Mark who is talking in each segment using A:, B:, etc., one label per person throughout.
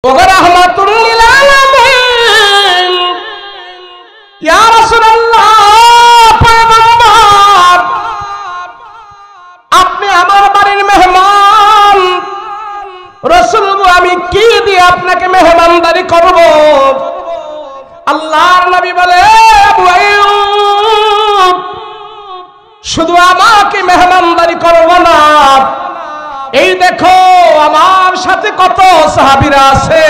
A: ওগো রাহমাতুল লিল আলামিন ইয়া রাসূলুল্লাহ পয়গম্বর, আপনি আমার বাড়ির মেহমান। রাসূল গো, আমি কি দিয়ে আপনাকে মেহমানদারি করব? আল্লাহর নবী বলে, আবু আইয়ুব, শুধু আমাকে মেহমানদারি করব না, এই দেখো আমার সাথে কত সাহাবীরা আছে।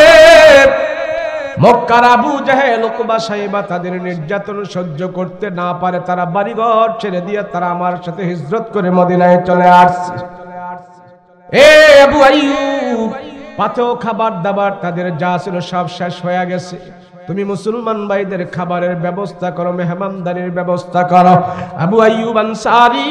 A: মক্কার আবু জেহেল, উকবা, সাইবা তাদের নির্যাতন সহ্য করতে না পারে তারা বাড়িঘর ছেড়ে দিয়ে তারা আমার সাথে হিজরত করে মদিনায় চলে আসছে। এ আবু আইয়ুব, পাতেও খাবার দাবার তাদের যা ছিল সব শেষ হয়ে গেছে। তুমি মুসলমান ভাইদের খাবারের ব্যবস্থা করো, মেহমানদারির ব্যবস্থা করো। আবু আইয়ুব আনসারী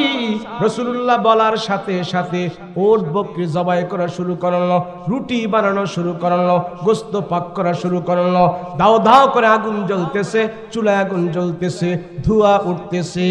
A: রাসূলুল্লাহ বলার সাথে সাথে ওট বকরি জবাই করা শুরু করলো, রুটি বানানো শুরু করলো, গোশত পাক করা শুরু করলো। দাও দাও করে আগুন জ্বলতেছে, চুলায় আগুন জ্বলতেছে, ধোঁয়া উঠতেছে।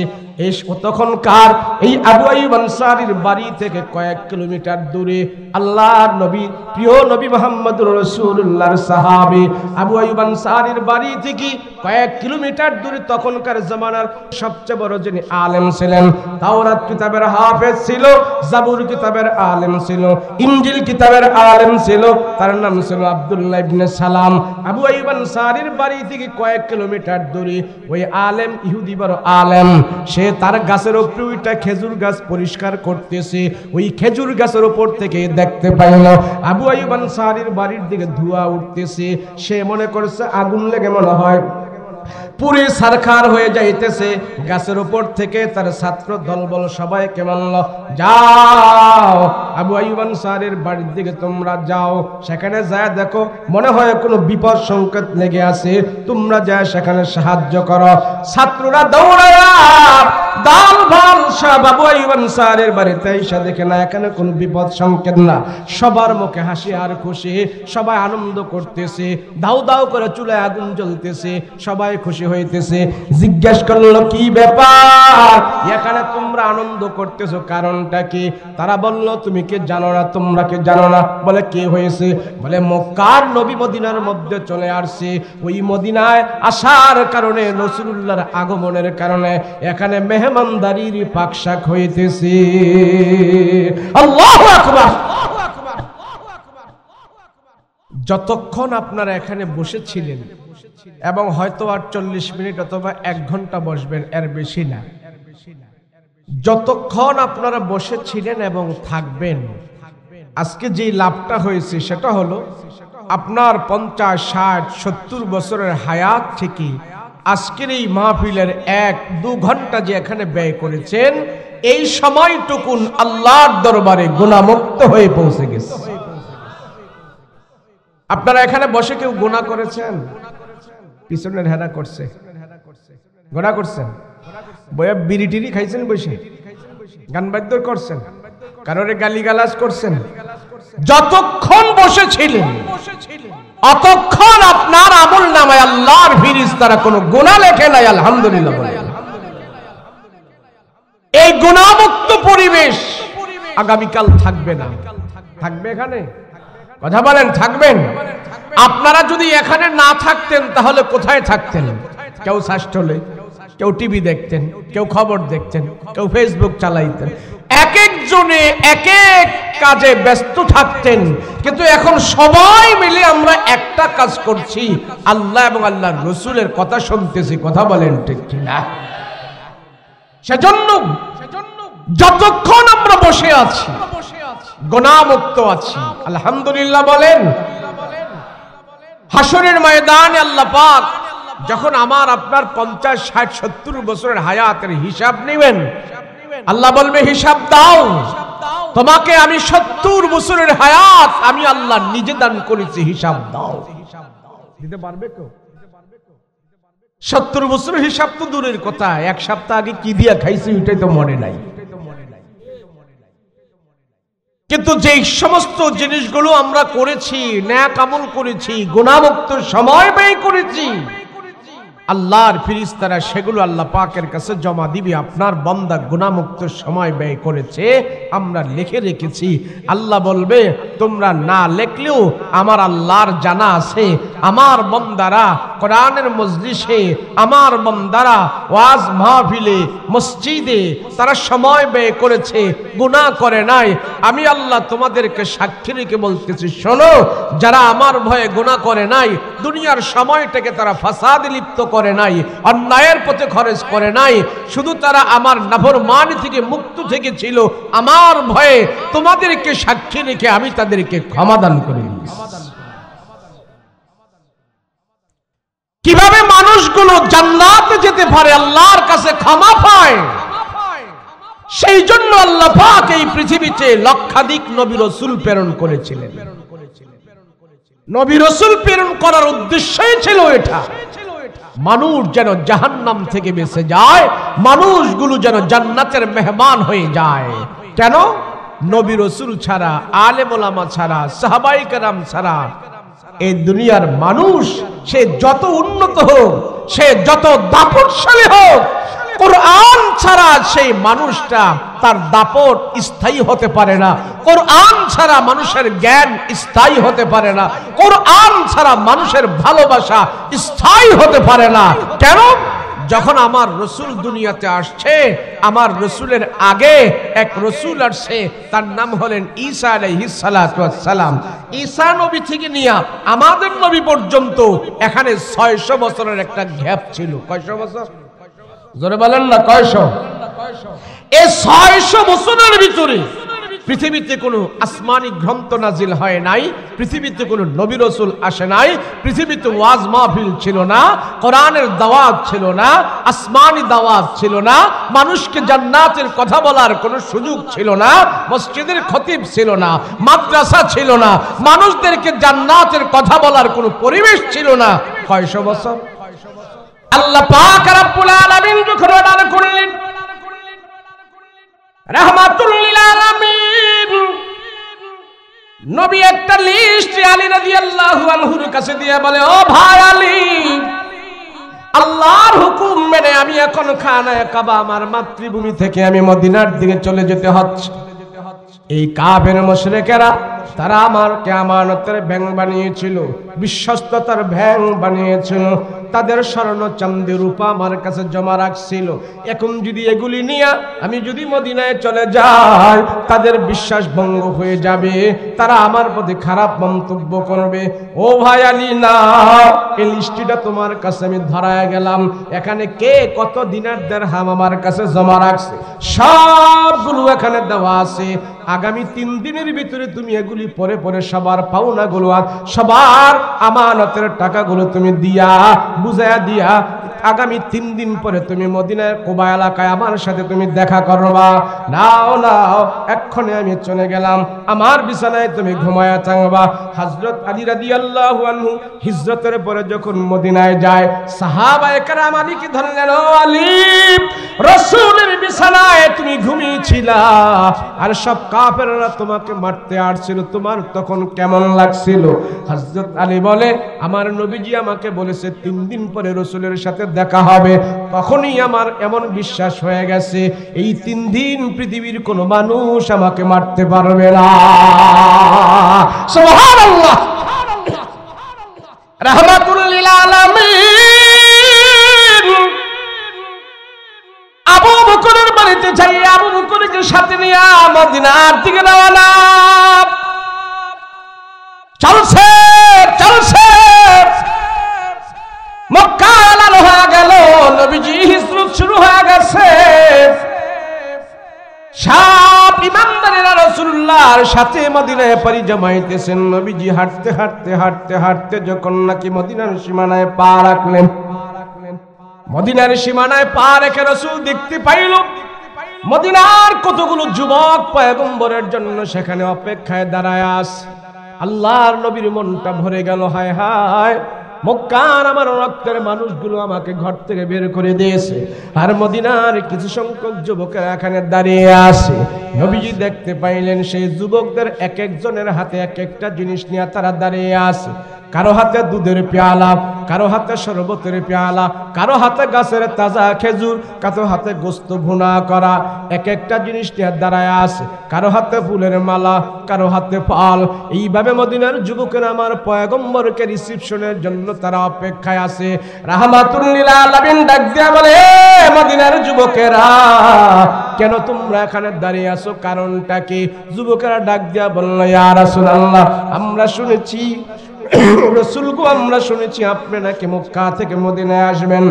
A: তখনকার এই আবু আইয়ুব আনসারীর বাড়ি থেকে কয়েক কিলোমিটার দূরে আল্লাহর নবী, প্রিয় নবী মুহাম্মদুর রাসূলুল্লাহর সাহাবী আবু আইয়ুব আনসারীর বাড়ি থেকে কয়েক কিলোমিটার দূরে তখনকার জামানার সবচেয়ে বড় যিনি আলেম ছিলেন, তাওরাত কিতাবের হাফেজ ছিল, জাবুর কিতাবের আলেম ছিল, ইনজিল কিতাবের আলেম ছিল, তার নাম ছিল আব্দুল্লাহ ইবনে সালাম। আবু আইয়ুব আনসারীর বাড়ি থেকে কয়েক কিলোমিটার দূরে ওই আলেম, ইহুদি বড় আলেম, সে তার গাছের উপরে ওইটা খেজুর গাছ পরিষ্কার করতেছে। ওই খেজুর গাছের উপর থেকে দেখতে পাইল আবু আইয়ুব আনসারীর বাড়ির দিকে ধোঁয়া উঠতেছে। সে মনে করছে আগুন লেগে মনে হয় পুরে সারখার হয়ে যাইতেছে। গাছের উপর থেকে তার ছাত্র দলবল সবাইকে বলল, যাও আবু আইয়ুব আনসারীর বাড়ির দিকে তোমরা যাও, সেখানে যায় দেখো মনে হয় কোনো বিপদ সংকেত লেগে আছে, তোমরা যায় সেখানে সাহায্য করো। ছাত্ররা দৌড়ায়া দাল ভাল সব আবু আইয়ুব আনসারীর বাড়িতে এসে দেখে না এখানে কোনো বিপদ সংকেত না, সবার মুখে হাসি আর খুশি, সবাই আনন্দ করতেছে, দাউ দাউ করে চুলায় আগুন জ্বলতেছে, সবাই খুশি হইতেছে। জিজ্ঞেস করলো, কি ব্যাপার, এখানে তোমরা আনন্দ করতেছো, কারণটা কি? তারা বলল, তুমি কি জানো না, তোমরা কি জানো না? বলে, কি হয়েছে? বলে, মক্কার নবী মদিনার মধ্যে চলে আসছে, ওই মদিনায় আসার কারণে, রাসূলুল্লাহর আগমনের কারণে এখানে মেহমানদারির পাকশাক হইতেছে। আল্লাহু আকবার। যতক্ষণ আপনারা এখানে বসেছিলেন এবং হয়তো আর 40 মিনিট অথবা 1 ঘন্টা বসবেন, এর বেশি না, যতক্ষণ আপনারা বসেছিলেন এবং থাকবেন, আজকে যে লাভটা হয়েছে সেটা হলো আপনার 50, 60, 70 বছরের হায়াত থেকে আজকের এই মাহফিলের 1-2 ঘন্টা যে এখানে ব্যয় করেছেন, এই সময়টুকুন আল্লাহর দরবারে গুনাহমুক্ত হয়ে পৌঁছে গেছে। আপনারা এখানে বসে কেউ গুনাহ করেছেন? পিছনের হেনা করছে, গুনাহ করছেন? বয়া বিড়ি টিড়ি খাইছেন বসে? গান বাদ্য করছেন? কারোরে গালিগালাজ করছেন? যতক্ষণ বসেছিলেন অতক্ষণ আপনার আমল নামায় আল্লাহর ফেরেশতারা কোনো গুনাহ লেখে নাই। আলহামদুলিল্লাহ বলেন। এই গুনাহমুক্ত পরিবেশ আগামীকাল থাকবে না। থাকবে এখানে? কথা বলেন, থাকবেন? আপনারা যদি এখানে না থাকতেন তাহলে কোথায় থাকতেন? কেউ শাস্ত্রলে, কেউ টিভি দেখতেন, কেউ খবর দেখতেন, কেউ ফেসবুক চালাইতেন, এক একজনে এক এক কাজে ব্যস্ত থাকতেন। কিন্তু এখন সবাই মিলে আমরা একটা কাজ করছি, আল্লাহ এবং আল্লাহর রাসূলের কথা শুনতেছি। কথা বলেন ঠিক কিনা? সেজন্য যতক্ষণ আমরা বসে আছি গুনাহমুক্ত আছি। আলহামদুলিল্লাহ বলেন। হাসরের ময়দানে আল্লাহ পাক যখন আমার আপনার 50, 60, 70 বছরের হায়াতের হিসাব নেবেন, আল্লাহ বলবে, হিসাব দাও, তোমাকে আমি 70 বছরের হায়াত আমি আল্লাহ নিজে দান করেছি, হিসাব দাও। দিতে পারবে কেউ? 70 বছরের হিসাব তো দূরের কথা, 1 সপ্তাহ আগে কি দিয়া খাইছি ওইটাই তো মনে নাই। কিন্তু যে সমস্ত জিনিসগুলো আমরা করেছি, নেক আমল করেছি, গুনাহমুক্ত সময় ব্যয় করেছি, আল্লাহর ফেরেশতারা সেগুলো আল্লাহ পাকের কাছে জমা দিবে। আপনার বান্দা গুনাহমুক্ত সময় ব্যয় করেছে, আমরা লিখে রেখেছি। আল্লাহ বলবে তোমরা না লিখলেও আমার আল্লাহর জানা আছে, আমার বান্দারা কোরআনের মজলিসে, আমার বান্দারা ওয়াজ মাহফিলে, মসজিদে তারা সময় ব্যয় করেছে, গুনাহ করে নাই। আমি আল্লাহ তোমাদেরকে সাক্ষী রেখে বলতেছি, শোনো, যারা আমার ভয়ে গুনাহ করে নাই, দুনিয়ার সময়টাকে তারা ফাসাদে লিপ্ত করে নাই, অন্যায়ের পথে খরচ করে নাই, শুধু তারা আমার নাফরমানি থেকে মুক্ত থেকে ছিল, আমার ভয়ে তোমাদেরকে সাক্ষী রেখে আমি তাদেরকে ক্ষমা দান করে দিয়েছি। কিভাবে মানুষগুলো জান্নাতে যেতে পারে, আল্লাহর কাছে ক্ষমা পায়, সেই জন্য আল্লাহ পাক এই পৃথিবীতে লক্ষাধিক নবী রাসূল প্রেরণ করেছিলেন। নবী রাসূল প্রেরণ করার উদ্দেশ্যই ছিল এটা, মানুষ যেন জাহান্নাম থেকে বেঁচে যায়, মানুষগুলো যেন জান্নাতের মেহমান হয়ে যায়। কেন? নবী রাসূল ছাড়া, আলেম ওলামা ছাড়া, সাহাবায়ে কেরাম ছাড়া এই দুনিয়ার মানুষ সে যত উন্নত হোক, সে যত দাপটশালী হোক, কোরআন ছাড়া সেই মানুষটা তার দাপট স্থায়ী হতে পারে না। কোরআন ছাড়া মানুষের জ্ঞান স্থায়ী হতে পারে না। কোরআন ছাড়া মানুষের ভালোবাসা স্থায়ী হতে পারে না। কেন? যখন আমার রসুল দুনিয়াতে আসছে, আমার রসুলের আগে এক রসুল আসছে, তার নাম হলেন ঈসা আলাইহিস সালাতু ওয়াস সালাম। ঈসা নবী থেকে নিয়ে আমাদের নবী পর্যন্ত এখানে 600 বছরের একটা গ্যাপ ছিল। কয়শো বছর? জোরে বলেন না, কয়শো? এই 600 বছরের ভিতরে পৃথিবীতে কোনো আসমানি গ্রন্থ নাজিল হয় নাই, পৃথিবীতে কোনো নবী রাসূল আসে নাই, পৃথিবীতে ওয়াজ মাহফিল ছিল না, কোরআনের দাওয়াত ছিল না, আসমানি দাওয়াত ছিল না, মানুষকে জান্নাতের কথা বলার কোনো সুযোগ ছিল না, মসজিদের খতিব ছিল না, মাদ্রাসা ছিল না, মানুষদেরকে জান্নাতের কথা বলার কোনো পরিবেশ ছিল না। কয়শো বছর? আল্লাহ পাক রব্বুল আলামিন যখন অর্ডার করলেন রাহমাতুল লিল আলামিন, নবী একটা লিস্ট আলী রাদিয়াল্লাহু আনহুর কাছে দিয়ে বলে, ও ভাই আলী, আল্লাহর হুকুম মেনে আমি এখন খানায়ে কাবা আমার মাতৃভূমি থেকে আমি মদিনার দিকে চলে যেতে হচ্ছে। এই কাফের মুশরিকেরা তারা আমাকে আমানতের ব্যাঙ বানিয়েছিল, বিশ্বস্ততার ব্যাঙ বানিয়েছিল, তাদের স্বর্ণ চাঁদি রূপা আমার কাছে জমা রাখছিল। এখন যদি এগুলি নিয়ে আমি যদি মদিনায় চলে যাই, তাদের বিশ্বাস ভঙ্গ হয়ে যাবে, তারা আমার প্রতি খারাপ মন্তব্য করবে। ও ভাই আলী, না, এই লিস্টটা তোমার কাছে আমি ধরায় গেলাম, এখানে কে কত দিনার দিরহাম আমার কাছে জমা রাখছে সবগুলো এখানে দেওয়া আছে। আগামী 3 দিনের ভিতরে তুমি এগুলি পরে পরে সবার পাওনাগুলো আর সবার আমানতের টাকাগুলো তুমি দিয়া বুঝায়া দিয়া আগামী 3 দিন পরে তুমি মদিনার কুবা এলাকায় আমার সাথে তুমি দেখা করবা। নাও নাও, এক্ষণে আমি চলে গেলাম, আমার বিছানায় তুমি ঘুমায়া থাকবা। হযরত আলী রাদিয়াল্লাহু আনহু হিজরতের পরে যখন মদিনায় যায়, সাহাবায়ে কেরাম আলীকে ধরলেন, ও আলী, রাসূলের বিছানায় তুমি ঘুমিয়েছিলা আর সব কাফেররা তোমাকে মারতে আসছিল, তোমার তখন কেমন লাগছিল? হযরত আলী বলে, আমার নবীজি আমাকে বলেছে 3 দিন পরে রাসূলের সাথে দেখা হবে। তখনই আমার এমন বিশ্বাস হয়ে গেছে, এই 3 দিন পৃথিবীর কোনো মানুষ আমাকে মারতে পারবে না। সুবহানাল্লাহ। রাহমাতুল লিল আলামিন আবু বকরের বাড়িতে যাই, আবু বকরকে সাথে নিয়ে মদিনার দিকে রওনা। চলছে চলছে, মক্কা এলানো হয়ে গেল, নবীজি হিজরত শুরু হয়ে গেছে। সব ইমানদারেরা রাসূলুল্লাহর সাথে মদিনায় পাড়ি জমাইতেছেন। নবীজি হাঁটতে হাঁটতে হাঁটতে হাঁটতে যখন নাকি মদিনার সীমানায় পা রাখলেন, মদিনার সীমানায় পা রেখে রাসূল দেখতে পাইল মদিনার কতগুলো যুবক পয়গম্বরের জন্য সেখানে অপেক্ষায় দাঁড়ায় আছে। আল্লাহর নবীর মনটা ভরে গেল, হায় হায়, মক্কার আমার রক্তের মানুষগুলো আমাকে ঘর থেকে বের করে দিয়েছে, আর মদিনার কিছু সংখ্যক যুবকেরা এখানে দাঁড়িয়ে আছে। নবীজি দেখতে পাইলেন সেই যুবকদের এক একজনের হাতে এক একটা জিনিস নিয়ে তারা দাঁড়িয়ে আছে। কারো হাতে দুধের পেয়ালা, কারো হাতে শরবতের পেয়ালা, কারো হাতে গাছের তাজা খেজুর, কারো হাতে গোস্ত ভুনা করা, এক একটা জিনিস নিয়ে দাঁড়ায় আছে, কারো হাতে ফুলের মালা, কারো হাতে ফল। এইভাবে মদিনার যুবকেরা আমার পয়গম্বরকে রিসিপশনের জন্য তারা অপেক্ষায় আছে। রাহমাতুল লিল আলামিন ডাক দিয়া বলে, মদিনার যুবকেরা কেন তোমরা এখানে দাঁড়িয়ে আছো, কারণটা কি? যুবকেরা ডাক দিয়া বলল, ইয়া রাসূলুল্লাহ, আমরা শুনেছি রাসূল গো, আমরা শুনেছি আপনি নাকি মক্কা থেকে মদিনায় আসবেন,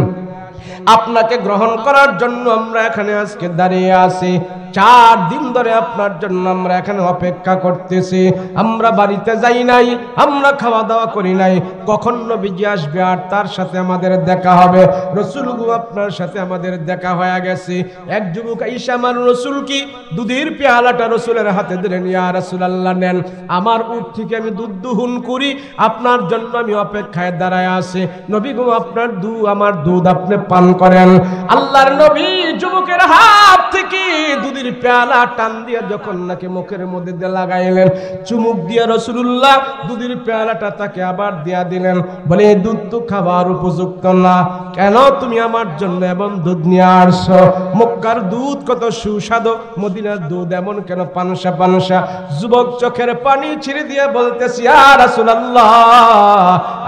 A: আপনাকে গ্রহণ করার জন্য আমরা এখানে আজকে দাঁড়িয়ে আছি। 4 দিন ধরে আপনার জন্য আমরা এখানে অপেক্ষা করতেছি। আমরা বাড়িতে যাই নাই, আমরা খাওয়া দাওয়া করি নাই, কখন নবীজি আসবে আর তার সাথে আমাদের দেখা হবে। রাসূল গো, আপনার সাথে আমাদের দেখা হয়ে গেছে। এক যুবক আইসা আমার রাসূল কি দুধের পেয়ালাটা রাসূলের হাতে দিলেন, ইয়া রাসূলুল্লাহ নেন, আমার উট থেকে আমি দুধ দহন করি, আপনার জন্য আমি অপেক্ষায় দাঁড়ায় আছি। নবী গো, আপনার আমার দুধ আপনি পান করেন। আল্লাহর নবী যুবকের হাত থেকে দুধের পেয়ালা টান দিয়ে যখন নাকি মুখের মধ্যে দিয়ে লাগাইলেন, চুমুক দিয়ে রাসূলুল্লাহ দুধের পেয়ালাটা তাকে আবার দিয়া দিলেন। বলে, এই দুধ তো খাবার উপযুক্ত না, কেন তুমি আমার জন্য এমন দুধ নিয়ে আসছো? মক্কার দুধ কত সুস্বাদু, মদিনার দুধ এমন কেন পানসা পানসা? যুবক চোখের পানি ছেড়ে দিয়ে বলতেছি, ইয়া রাসূলুল্লাহ,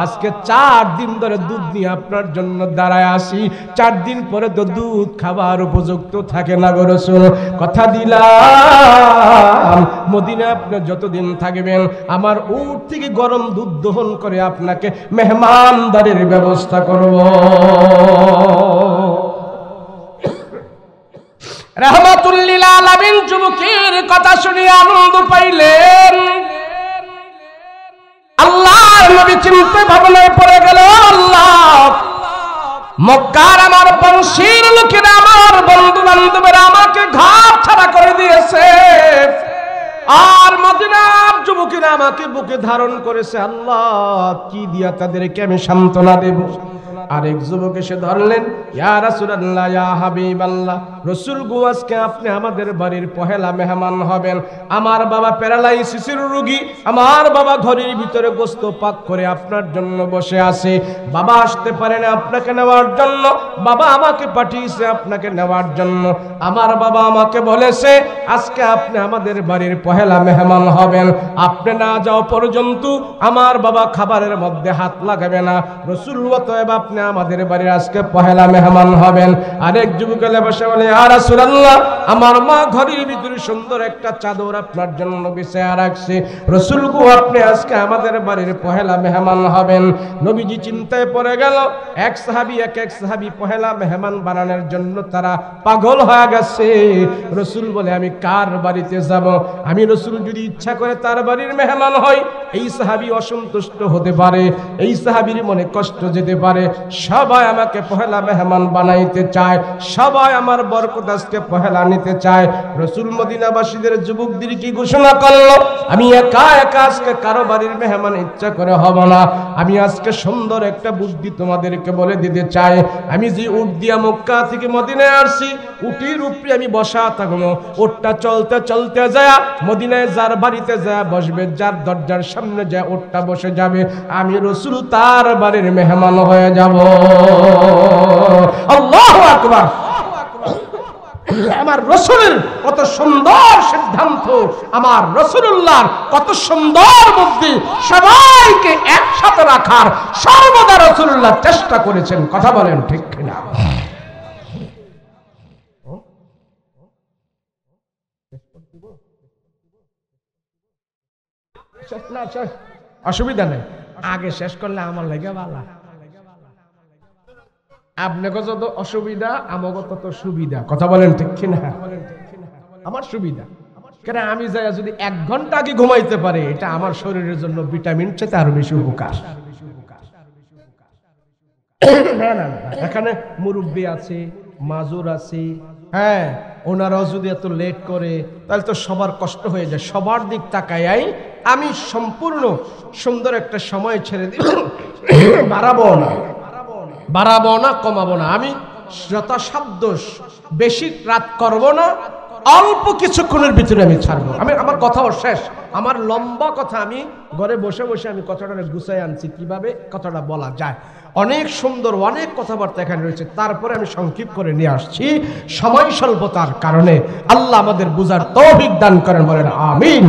A: আজকে 4 দিন ধরে দুধ নিয়ে আপনার জন্য দাঁড়ায় আসি, 4 দিন পরে তো দুধ খাবার উপযুক্ত থাকে না গো রাসূল। কথা দিলাম মদিনায় আপনি যতদিন থাকবেন আমার উট থেকে গরম দুধ দহন করে আপনাকে মেহমানদারির ব্যবস্থা করব। রাহমাতুল লিল আলামিন যুবকের কথা শুনে আনন্দ পাইলেন। আল্লাহর নবী চিন্তা ভাবনায় পড়ে গেল, আল্লাহ, মক্কার আমার বংশের লোকেরা, আমার বন্ধু বান্ধবেরা আমাকে ঘাট ছাড়া করে দিয়েছে, আর মদিনার যুবকেরা আমাকে বুকে ধারণ করেছে। আল্লাহ, কি দিয়া তাদেরকে আমি সান্ত্বনা দেব? আরেক যুবক এসে ধরলেন, ইয়া রাসূলুল্লাহ, ইয়া হাবিবাল্লাহ, রাসূল গো, আজকে আপনি আমাদের বাড়ির পহেলা মেহমান হবেন। আমার বাবা প্যারালাইসিসের রোগী, আমার বাবা ঘরের ভিতরে গোস্ত পাক করে আপনার জন্য বসে আছে। বাবা আসতে পারে না আপনাকে নেওয়ার জন্য, বাবা আমাকে পাঠিয়েছে আপনাকে নেওয়ার জন্য। আমার বাবা আমাকে বলেছে আজকে আপনি আমাদের বাড়ির পহেলা মেহমান হবেন, আপনি না যাও পর্যন্ত আমার বাবা খাবারের মধ্যে হাত লাগাবে না। রাসূল, অতএব আপনি আমাদের বাড়ির আজকে পহেলা মেহমান হবেন। আরেক যুবক বসে বলে, ইয়া রাসূলুল্লাহ, আমার মা ঘরের ভিতরে সুন্দর একটা চাদর আপনার জন্য বিছায়া রাখছে, রাসূল গো, আপনি আজকে আমাদের বাড়ির পহেলা মেহমান হবেন। নবীজি চিন্তায় পড়ে গেল। এক সাহাবী এক সাহাবী পহেলা মেহমান বানানোর জন্য তারা পাগল হয়ে গেছে। রাসূল বলে, আমি কার বাড়িতে যাব? আমি রাসূল যদি ইচ্ছা করে তার বাড়ির মেহমান হই, এই সাহাবী অসন্তুষ্ট হতে পারে, এই সাহাবীর মনে কষ্ট যেতে পারে। সবাই আমাকে পহেলা মেহমান বানাইতে চায়, সবাই আমার বরকত আজকে পহেলা নিতে চায়। রাসূল মদিনাবাসীদের যুবকদের কি ঘোষণা করলো, আমি একা একা আজকে কারো বাড়ির মেহমান ইচ্ছা করে হব না। আমি আজকে সুন্দর একটা বুদ্ধি তোমাদেরকে বলে দিতে চাই। আমি যে উট দিয়া মক্কা থেকে মদিনায় আসছি, উটির উপরে আমি বসা থাকবো, উটটা চলতে চলতে যায় মদিনায় যার বাড়িতে যায় বসবে, যার দরজার সামনে যায় উটটা বসে যাবে, আমি রাসূল তার বাড়ির মেহমান হয়ে যাব। আল্লাহু আকবার। আমার রাসূলের কত সুন্দর সিদ্ধান্ত, আমার রাসূলুল্লাহর কত সুন্দর বুদ্ধি, সবাইকে একসাথে রাখার সর্বদা রাসূলুল্লাহ চেষ্টা করেছেন। কথা বলেন ঠিক কিনা? অসুবিধা নেই, আগে শেষ করলে আমার লাগে ভালো। আপনাকে যত অসুবিধা আমাকে তত সুবিধা। কথা বলেন ঠিক কিনা? আমার সুবিধা কেন, আমি যাই যদি 1 ঘন্টা আগে ঘুমাইতে পারে, এটা আমার শরীরের জন্য ভিটামিন চেয়ে আরো বেশি উপকার। না না না, এখানে মুরব্বী আছে, মাজুর আছে, হ্যাঁ, ওনারাও যদি এত লেট করে তাহলে তো সবার কষ্ট হয়ে যায়। সবার দিক তাকাই আমি সম্পূর্ণ সুন্দর একটা সময় ছেড়ে দিব, বাড়াবো না কমাবো না, আমি যথাসাধ্য বেশি রাত করব না, অল্প কিছুক্ষণের ভিতরে আমি ছাড়বো। আমার কথাও শেষ, আমার লম্বা কথা, আমি ঘরে বসে বসে আমি কথাটা গুছাই আনছি কিভাবে কথাটা বলা যায়। অনেক সুন্দর অনেক কথাবার্তা এখানে রয়েছে, তারপরে আমি সংক্ষিপ্ত করে নিয়ে আসছি সময় স্বল্পতার কারণে। আল্লাহ আমাদের বুঝার তৌফিক দান করেন, বলেন আমিন।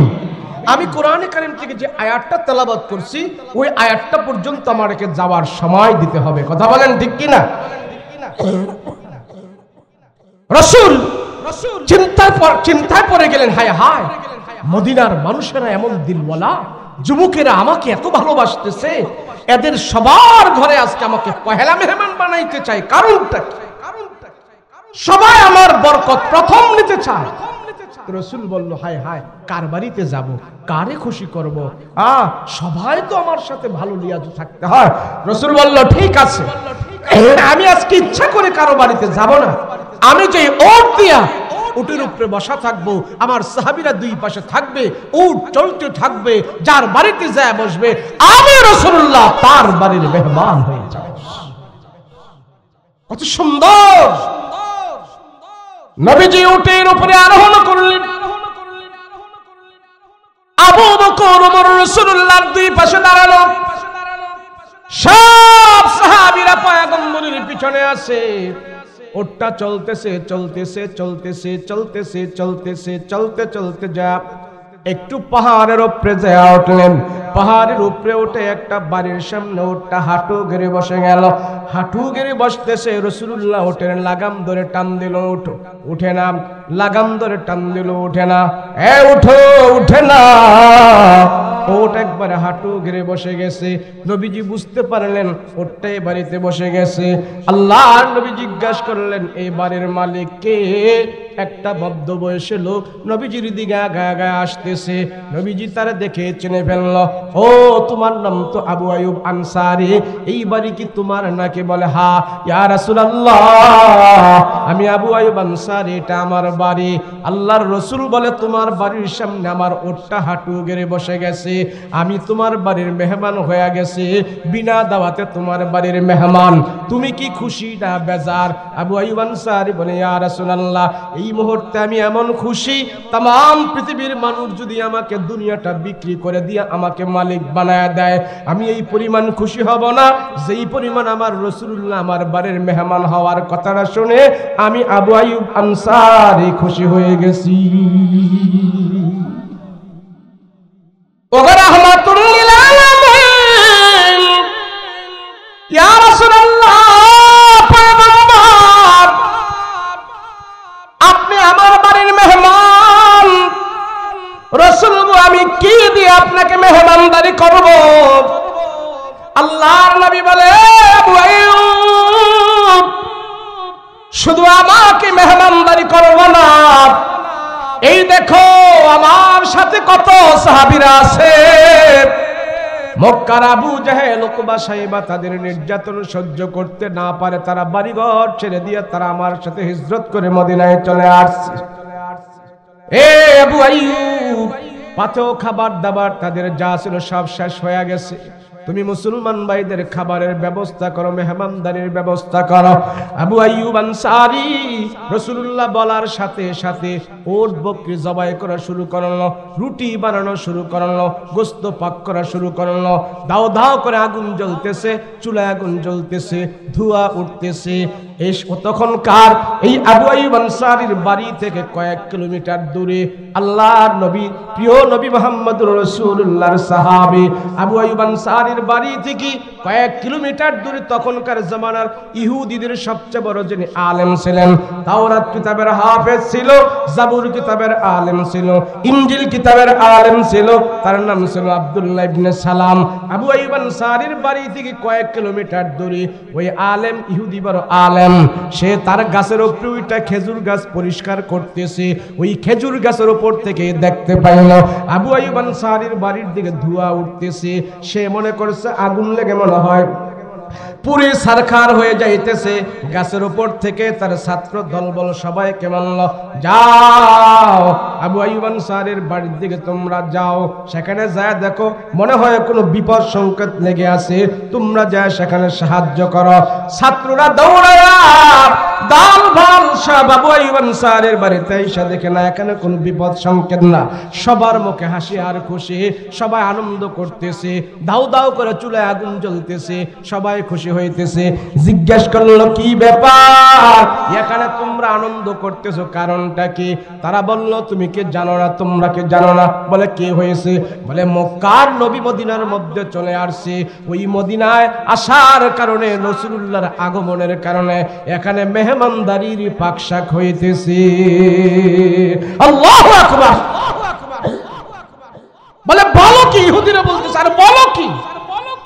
A: আমি কোরআনে কারীম থেকে যে আয়াতটা তেলাওয়াত করছি ওই আয়াতটা পর্যন্ত আমাকে যাওয়ার সময় দিতে হবে, কথা বলেন ঠিক কিনা? রাসূল চিন্তায় পড়ে গেলেন, হায় হায়, মদিনার মানুষেরা এমন দিলওয়ালা, যুবকেরা আমাকে এত ভালোবাসতেছে, এদের সবার ঘরে আজকে আমাকে পহেলা মেহমান বানাইতে চায়, কারণটা কি? সবাই আমার বরকত প্রথম নিতে চায়। রাসূল বলল, হায় হায়, কার বাড়িতে যাব, কারে খুশি করব? সবাই তো আমার সাথে ভালো লিয়াজ থাকতে হয়। রাসূল বলল, ঠিক আছে, আমি আজকে ইচ্ছা করে কারো বাড়িতে যাব না। আমি যে ওট দিয়া উটের উপরে বসা থাকবো, আমার সাহাবীরা দুই পাশে থাকবে, উট চলতে থাকবে, যার বাড়িতে যায় বসবে, আমি রাসূলুল্লাহ তার বাড়ির মেহমান হয়ে যাব। কত সুন্দর! নবীজি উটের উপরে আরোহণ করলেন, আবু বকর ওমর রাসূলুল্লাহর দুই পাশে দাঁড়ালো, সব সাহাবীরা পয়গম্বরের পিছনে আছে। ওটটা চলতেছে চলতেছে চলতেছে চলতেছে চলতেছে চলতে চলতে যা একটু পাহাড়ের উপরে যা উঠলেন। পাহাড়ের উপরে উঠে একটা বাড়ির সামনে ওটটা হাঁটু গেড়ে বসে গেল। হাঁটু গেড়ে বসতেছে, রাসূলুল্লাহ ওটের লাগাম ধরে টান দিল, উঠো, উঠে না। লাগাম ধরে টান দিল, উঠে না। উঠো, উঠে না। ওট একবারে হাঁটু গেড়ে বসে গেছে। নবীজি বুঝতে পারলেন ওটটাই বাড়িতে বসে গেছে। আল্লাহর নবী জিজ্ঞাসা করলেন, এই বাড়ির মালিক কে? একটা বদ্ধ বয়সী লোক নবীজির দিকে আগায় আসতেছে। নবীজি তারা দেখে চিনে ফেলল, ও তোমার নাম তো আবু আইয়ুব আনসারী, এই বাড়ি কি তোমার নাকি? বলে, হা ইয়া রাসূলুল্লাহ, আমি আবু আইয়ুব আনসারী, এটা আমার বাড়ি। আল্লাহর রাসূল বলে, তোমার বাড়ির সামনে আমার ওটটা হাঁটু গেড়ে বসে গেছে, আমি তোমার বাড়ির মেহমান হয়ে গেছি, বিনা দাওয়াতে তোমার বাড়ির মেহমান, তুমি কি খুশি না বেজার? আবু আইয়ুব আনসারী বলে, ইয়া রাসূলুল্লাহ, এই মুহূর্তে আমি এমন খুশি, তাম পৃথিবীর মানুষ যদি আমাকে দুনিয়াটা বিক্রি করে দিয়ে আমাকে মালিক বানায় দেয়, আমি এই পরিমাণ খুশি হব না যেই পরিমাণ আমার রাসূলুল্লাহ আমার বাড়ির মেহমান হওয়ার কথাটা শুনে আমি আবু আইয়ুব আনসারী খুশি হয়ে গেছি। ওগো রাহমাতুল লিল আলামিন, ইয়া রাসূলুল্লাহ, আপনি আমার বাড়ির মেহমান। রাসূল, আমি কি দিয়ে আপনাকে মেহমানদারি করব? আল্লাহর নবী বলে, আবু আইয়ুব, শুধু আমাকে মেহমানদারি করব না, এই দেখো আমার সাথে কত সাহাবীরা আছে। মক্কার আবু জেহেল, উকবা, সাইবা তাদের নির্যাতন সহ্য করতে না পারে তারা বাড়িঘর ছেড়ে দিয়ে তারা আমার সাথে হিজরত করে মদিনায় চলে আসছে। আবু আইয়ুব, পাতেও খাবার দাবার তাদের যা ছিল সব শেষ হয়ে গেছে, তুমি মুসলমান ভাইদের খাবারের ব্যবস্থা করো, মেহমানদারির ব্যবস্থা করো। আবু আইয়ুব আনসারী রাসূলুল্লাহ বলার সাথে সাথে ওট বকরি জবাই করা শুরু করলো, রুটি বানানো শুরু করলো, গোশত পাক করা শুরু করলো। দাও দাও করে আগুন জ্বলতেছে, চুলায় আগুন জ্বলতেছে, ধোঁয়া উঠতেছে। তখনকার এই আবু আইয়ুব আনসারীর বাড়ি থেকে কয়েক কিলোমিটার দূরে আল্লাহর নবী, প্রিয় নবী মুহাম্মদুর রাসূলুল্লাহর সাহাবী আবু আইয়ুব আনসারীর বাড়ি থেকে কয়েক কিলোমিটার দূরে তখনকার জামানার ইহুদিদের সবচেয়ে বড় যিনি আলেম ছিলেন, তাওরাত কিতাবের হাফেজ ছিল, জাবুর কিতাবের আলেম ছিল, ইনজিল কিতাবের আলেম ছিল, তার নাম ছিল আব্দুল্লাহ ইবনে সালাম। আবু আইয়ুব আনসারীর বাড়ি থেকে কয়েক কিলোমিটার দূরে ওই আলেম, ইহুদি বড় আলেম, সে তার গাছের উপরে ওইটা খেজুর গাছ পরিষ্কার করতেছে। ওই খেজুর গাছের উপর থেকে দেখতে পাইল আবু আইয়ুব আনসারীর বাড়ির দিকে ধোঁয়া উঠতেছে। সে মনে করছে আগুন লেগে মনে হয় পুরে সারখার হয়ে যাইতেছে। গাছের উপর থেকে তার ছাত্র দলবল সবাইকে বলল, যাও আবু আইয়ুব আনসারীর বাড়ির দিকে তোমরা যাও, সেখানে যায় দেখো মনে হয় কোনো বিপদ সংকেত লেগে আছে, তোমরা যায় সেখানে সাহায্য করো। ছাত্ররা দৌড়ায়া দাল ভাল সব আবু আইয়ুব আনসারীর বাড়িতে এসে দেখে না এখানে কোনো বিপদ সংকেত না, সবার মুখে হাসি আর খুশি, সবাই আনন্দ করতেছে, দাউ দাউ করে চুলায় আগুন জ্বলতেছে, সবাই খুশি হইতেছে। জিজ্ঞেস করলো কি ব্যাপার, এখানে তোমরা আনন্দ করতেছো কারণটা কি? তারা বলল তুমি কি জানো না, তোমরা কি জানো না? বলে কি হয়েছে? বলে মক্কার নবী মদিনার মধ্যে চলে আসছে, ওই মদিনায় আসার কারণে রাসূলুল্লাহর আগমনের কারণে এখানে মেহমানদারির পাকশাক হইতেছে। আল্লাহু আকবার। বলে বলো কি? ইহুদিরা বলতেছে আর বলো কি,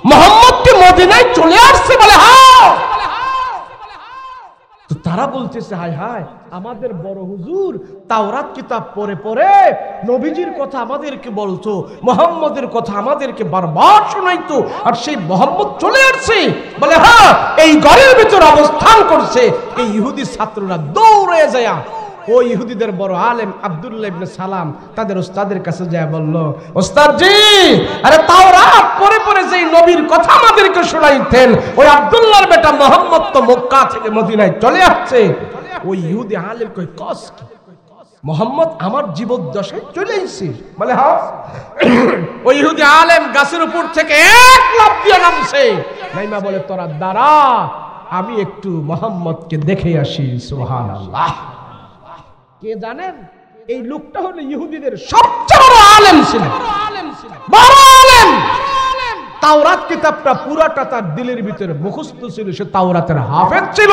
A: মুহাম্মদ কি মদিনায় চলে আসছে? বলে হ্যাঁ। তো তারা বলতেছে হায় হায়, আমাদের বড় হুজুর তাওরাত কিতাব পড়ে পড়ে নবীজির কথা আমাদেরকে বলতো, মুহাম্মদের কথা আমাদেরকে বারবার শোনাইতো, আর সেই মুহাম্মদ চলে আসছে। বলে হ্যাঁ, এই ঘরের ভিতর অবস্থান করছে। এই ইহুদি ছাত্ররা দৌড়ে যায় ওই ইহুদিদের বড় আলেম আব্দুল্লাহ ইবনে সালাম তাদের ওস্তাদের কাছে যায় বলল, ওস্তাদ জি, আরে তাওরাত পড়ে পড়ে যেই নবীর কথা আমাদেরকে শোনাইতেন, ওই আব্দুল্লাহর বেটা মুহাম্মদ তো মক্কা থেকে মদিনায় চলে আসছে। ওই ইহুদি আলেম কই কস কি, মুহাম্মদ আমার জীবদ্দশায় চলে এসেছে? বলে হ্যাঁ। ওই ইহুদি আলেম গাছের উপর থেকে এক লাফ দিয়ে নামছে, নাইমা বলে তোরা দাঁড়া, আমি একটু মুহাম্মদকে দেখে আসি। সুবহানাল্লাহ। কে জানেন? এই লোকটা হলো ইহুদিদের সবচেয়ে বড় আলেম ছিল, বড় আলেম। তাওরাত কিতাবটা পুরাটা তার দিলের ভিতরে মুখস্থ ছিল, সে তাওরাতের হাফেজ ছিল,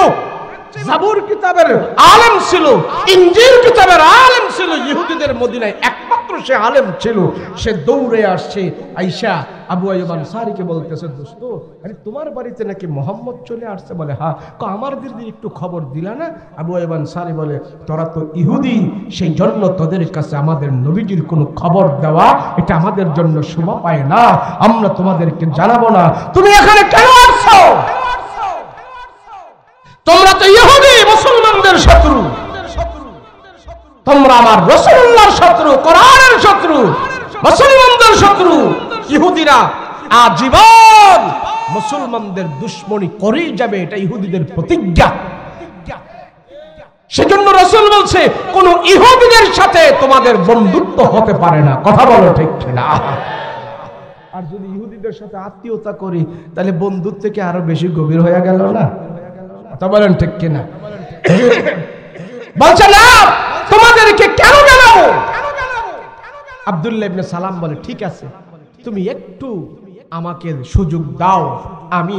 A: জাবুর কিতাবের আলেম ছিল, ইনজিল কিতাবের আলেম ছিল। ইহুদিদের মদিনায় একমাত্র সে আলেম ছিল। সে দৌড়ে আসছে, আয়েশা আবু আইয়ুব আনসারীকে বলতেছে, দোস্ত আরে তোমার বাড়িতে নাকি মুহাম্মদ চলে আসছে? বলে হ্যাঁ। আমাদের দিদি একটু খবর দিলা না? আবু আইয়ুব আনসারী বলে, তোরা তো ইহুদি, সেই জন্য তোদের কাছে আমাদের নবীজির কোনো খবর দেওয়া এটা আমাদের জন্য শোভা পায় না, আমরা তোমাদেরকে জানাবো না। তুমি এখানে কেন আসছো? তোমরা তো ইহুদি, মুসলমানদের শত্রু, তোমরা আমার রাসূলুল্লাহর শত্রু, কোরআনের শত্রু, মুসলমানদের শত্রু। ইহুদিরা আজীবন মুসলমানদের দুশমনি করেই যাবে, এটা ইহুদিদের প্রতিজ্ঞা। সেজন্য রাসূল বলছে কোন ইহুদিদের সাথে তোমাদের বন্ধুত্ব হতে পারে না। কথা বলো ঠিক কিনা? আর যদি ইহুদিদের সাথে আত্মীয়তা করি তাহলে বন্ধুত্ব থেকে আরো বেশি গভীর হয়ে গেল না? কথা বলেন ঠিক কিনা? বলছে না তোমাদেরকে কেন জানাবো? আব্দুল্লাহ ইবনে সালাম বলে ঠিক আছে, তুমি একটু আমাকে সুযোগ দাও, আমি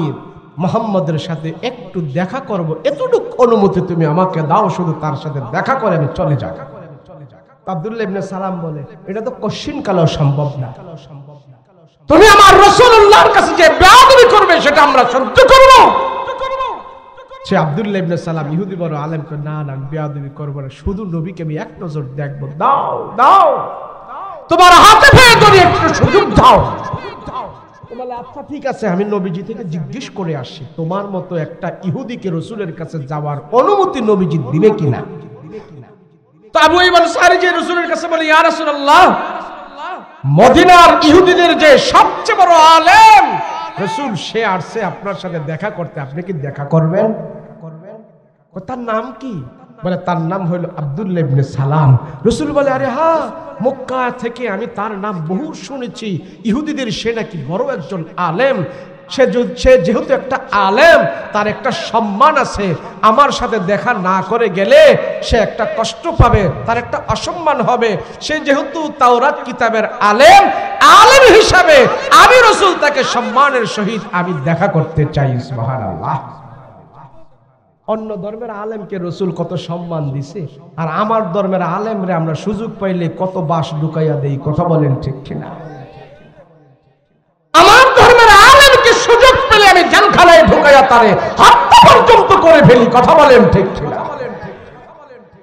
A: মুহাম্মদের সাথে একটু দেখা করব, এতটুকু অনুমতি তুমি আমাকে দাও, শুধু তার সাথে দেখা করে আমি চলে যাব। আব্দুল্লাহ ইবনে সালাম বলে এটা তো কশিন কালেও সম্ভব না, তুমি আমার রাসূলুল্লাহর কাছে যে বেয়াদবি করবে সেটা আমরা সহ্য করব। সে আব্দুল্লাহ ইবনে সালাম ইহুদি বড় আলেম কই না না, বেয়াদবি করব না, শুধু নবীকে আমি এক নজর দেখব, দাও দাও, তোমার হাতে পেয়ে ধরে একটু সুযোগ দাও। বলে আচ্ছা ঠিক আছে, আমি নবীজি থেকে জিজ্ঞেস করে আসি তোমার মতো একটা ইহুদিকে রাসূলের কাছে যাওয়ার অনুমতি নবীজি দিবে কিনা। তো আবু আইয়ুব আনসারী যে রাসূলের কাছে বলে, ইয়া রাসূলুল্লাহ, মদিনার ইহুদিদের যে সবচেয়ে বড় আলেম রাসূল সে আসছে আপনার সাথে দেখা করতে, আপনি কি দেখা করবেন? তার নাম কি? বলে তার নাম হলো আব্দুল্লাহ ইবনে সালাম। রাসূল বলে আরে হ্যাঁ, মক্কা থেকে আমি তার নাম বহু শুনেছি, ইহুদিদের সে নাকি বড় একজন আলেম, সে যেহেতু একটা আলেম তার একটা সম্মান আছে, আমার সাথে দেখা না করে গেলে সে একটা কষ্ট পাবে, তার একটা অসম্মান হবে। সে যেহেতু তাওরাত কিতাবের আলেম, আলেম হিসাবে আমি রাসূল তাকে সম্মানের সহিত আমি দেখা করতে চাই। সুবহানাল্লাহ। অন্য ধর্মের আলেমকে রাসূল কত সম্মান দিছে, আর আমার ধর্মের আলেমরে আমরা সুযোগ পাইলে কত বাস ঢুকাইয়া দেই। কথা বলেন ঠিক কিনা? আমার ধর্মের আলেমকে সুযোগ পেলে আমি জানখানায় ঢুকাইয়া তারে হত্যা পর্যন্ত করে ফেলি। কথা বলেন ঠিক কিনা?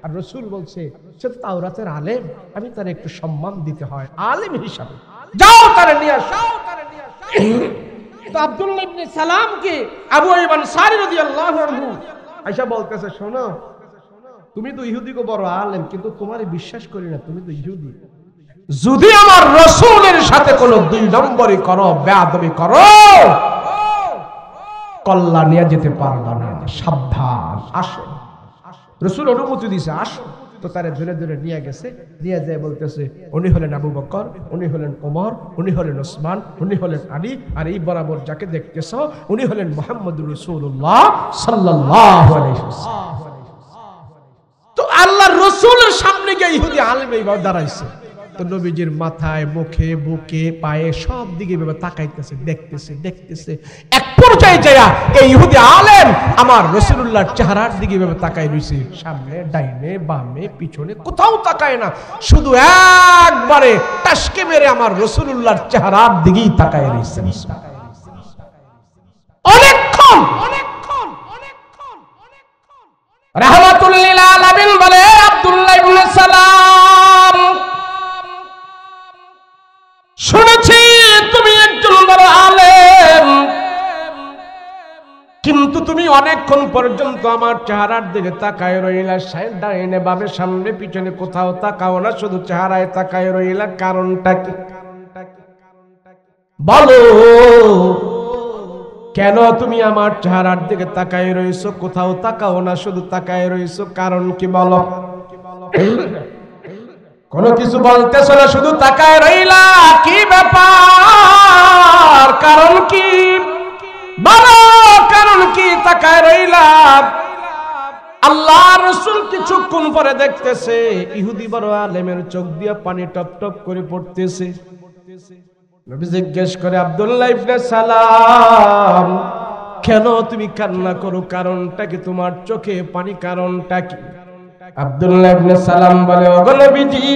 A: আর রাসূল বলছে সে তাওরাতের আলেম, আমি তারে একটু সম্মান দিতে হয় আলেম হিসাবে, যাও তারে নিয়ে আসো। তো আব্দুল্লাহ ইবনে সালামকে আবু আইয়ুব আনসারী রাদিয়াল্লাহু আনহু আয়েশা বলতেছে, শোনো তুমি তো ইহুদিকে বড় আলেম, কিন্তু তোমারে বিশ্বাস করি না, তুমি তো ইহুদি, যদি আমার রাসূলের সাথে কোনো দুই নম্বরই করো, বেয়াদবি করো, কল্লা নিয়ে যেতে পারবা না, সাবধান। আসো রাসূল অনুমতি দিয়েছে আসো, তো তারা ধরে ধরে নিয়ে গেছে, নিয়ে যায় বলতেছে উনি হলেন আবু বকর, উনি হলেন ওমর, উনি হলেন ওসমান, উনি হলেন আলী, আর এই বরাবর যাকে দেখতেছ উনি হলেন মুহাম্মদুর রাসূলুল্লাহ সাল্লাল্লাহু আলাইহি ওয়াসাল্লাম। তো আল্লাহর রাসূলের সামনে গিয়ে ইহুদি আলেম এইভাবে দাঁড়াইছে, তো নবীজির মাথায়, মুখে, বুকে, পায়ে সব দিকে এভাবে তাকাইতেছে, দেখতেছে দেখতেছে। এক পর্যায়ে যায় এই ইহুদি আলেম আমার রাসূলুল্লাহর চেহারার দিকে এভাবে তাকায় রইছে, সামনে, ডাইনে, বামে, পিছনে কোথাও তাকায় না, শুধু একবারে টাসকে মেরে আমার রাসূলুল্লাহর চেহারার দিকেই তাকায় রইছে অনেকক্ষণ। রাহমাতুল লিল আলামিন বলে আব্দুল্লাহ ইবনে সালাম, শুনেছি তুমি একজন বড় আলেম, কিন্তু তুমি অনেকক্ষণ পর্যন্ত আমার চেহারার দিকে তাকায় রইলা, ডাইনে বামে সামনে পিছনে কোথাও তাকাও না, শুধু চেহারায় তাকায় রইলা, কারণটা কি বলো? কেন তুমি আমার চেহারার দিকে তাকায় রইছো, কোথাও তাকাও না, শুধু তাকায় রইছো, কারণ কি বলো? কোনো কিছু বলতেছ না, শুধু তাকায় রইলা, কি ব্যাপার, কারণ কি বলো, কারণ কি তাকায় রইলা? আল্লাহ রাসূল কিছুক্ষণ পরে দেখতেছে ইহুদি বড় আলেমের চোখ দিয়ে পানি টপ টপ করে পড়তেছে। নবী জিজ্ঞেস করে আব্দুল্লাহ ইবনে সালাম, কেন তুমি কান্না করো, কারণটা কি, তোমার চোখে পানি কারণটা কি? আব্দুল্লাহ ইবনে সালাম বলে ওগো নবীজি,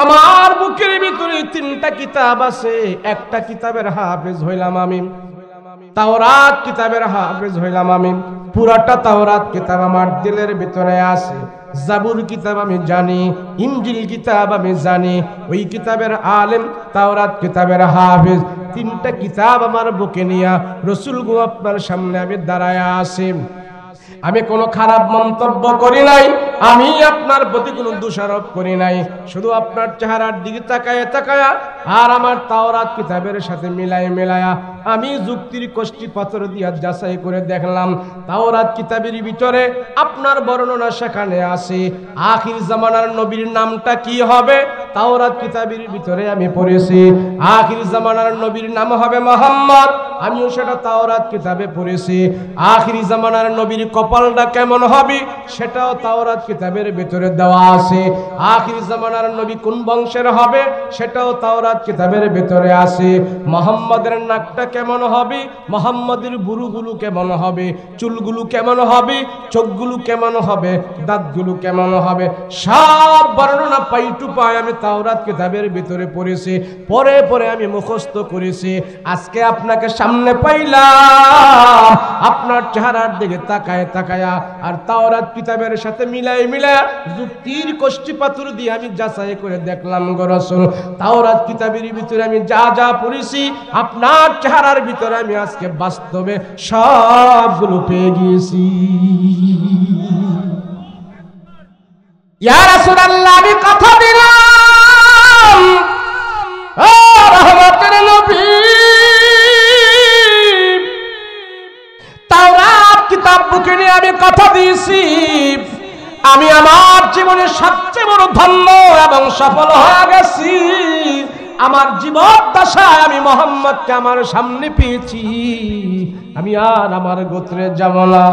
A: আমার বুকের ভিতরে 3টা কিতাব আছে, একটা কিতাবের হাফেজ হইলাম আমি, তাওরাত কিতাবের হাফেজ হইলাম আমি, পুরাটা তাওরাত কিতাব আমার দিলের ভিতরে আছে, জাবুর কিতাব আমি জানি, ইনজিল কিতাব আমি জানি, ওই কিতাবের আলেম, তাওরাত কিতাবের হাফেজ, 3টা কিতাব আমার বুকে নিয়া রাসূল গো আপনার সামনে আমি দাঁড়ায়া আছি। আমি কোনো খারাপ মন্তব্য করি নাই, আমি আপনার প্রতি কোনো দোষারোপ করি নাই, শুধু আপনার চেহারার দিকে তাকায়া তাকায়া আর আমার তাওরাত কিতাবের সাথে মিলায়া আমি যুক্তির কষ্টি পাথর দিয়া যাচাই করে দেখলাম, তাওরাত কিতাবের ভিতরে আপনার বর্ণনা সেখানে আছে আখির জামানার নবীর নামটা কি হবে, তাওরাত কিতাবের ভিতরে আমি পড়েছি আখির জামানার নবীর নাম হবে মুহাম্মদ, আমিও সেটা তাওরাত কিতাবে পড়েছি। আখির জামানার নবীর কপালটা কেমন হবে সেটাও তাওরাত কিতাবের ভিতরে দেওয়া আছে। আখির জামানার নবী কোন বংশের হবে সেটাও তাওরাত কিতাবের ভিতরে আছে। মুহাম্মাদের নাকটা কেমন হবে, মুহাম্মাদের বুরুগুলো কেমন হবে, চুলগুলো কেমন হবে, চোখগুলো কেমন হবে, দাঁতগুলো কেমন হবে, সব বর্ণনা পাই টু পাই আমি তাওরাত কিতাবের ভিতরে পড়েছি, পরে পরে আমি মুখস্থ করেছি। আজকে আপনাকে সামনে পাইলাম, আপনার চেহারার দিকে তাকায় তাকায়া আর তাওরাত কিতাবের সাথে মিলায় যুক্তির কষ্টি পাথর দিয়ে আমি যাচাই করে দেখলাম গো রাসূল, তাওরাত কিতাবের ভিতরে আমি যা যা পড়েছি আপনার চেহারার ভিতরে আমি আজকে বাস্তবে সবগুলো পেয়ে গিয়েছি। ইয়া রাসূলুল্লাহ, আমি কথা দিলাম ও রহমতের নবী, তাওরাত কিতাব বুকে নিয়ে আমি কথা দিয়েছি, আমি আমার জীবনের সবচেয়ে বড় ধন্য এবং সফল হয়ে গেছি। আমার জীবন দশায় আমি মুহাম্মদকে আমার সামনে পেয়েছি, আমি আর আমার গোত্রে যাব না।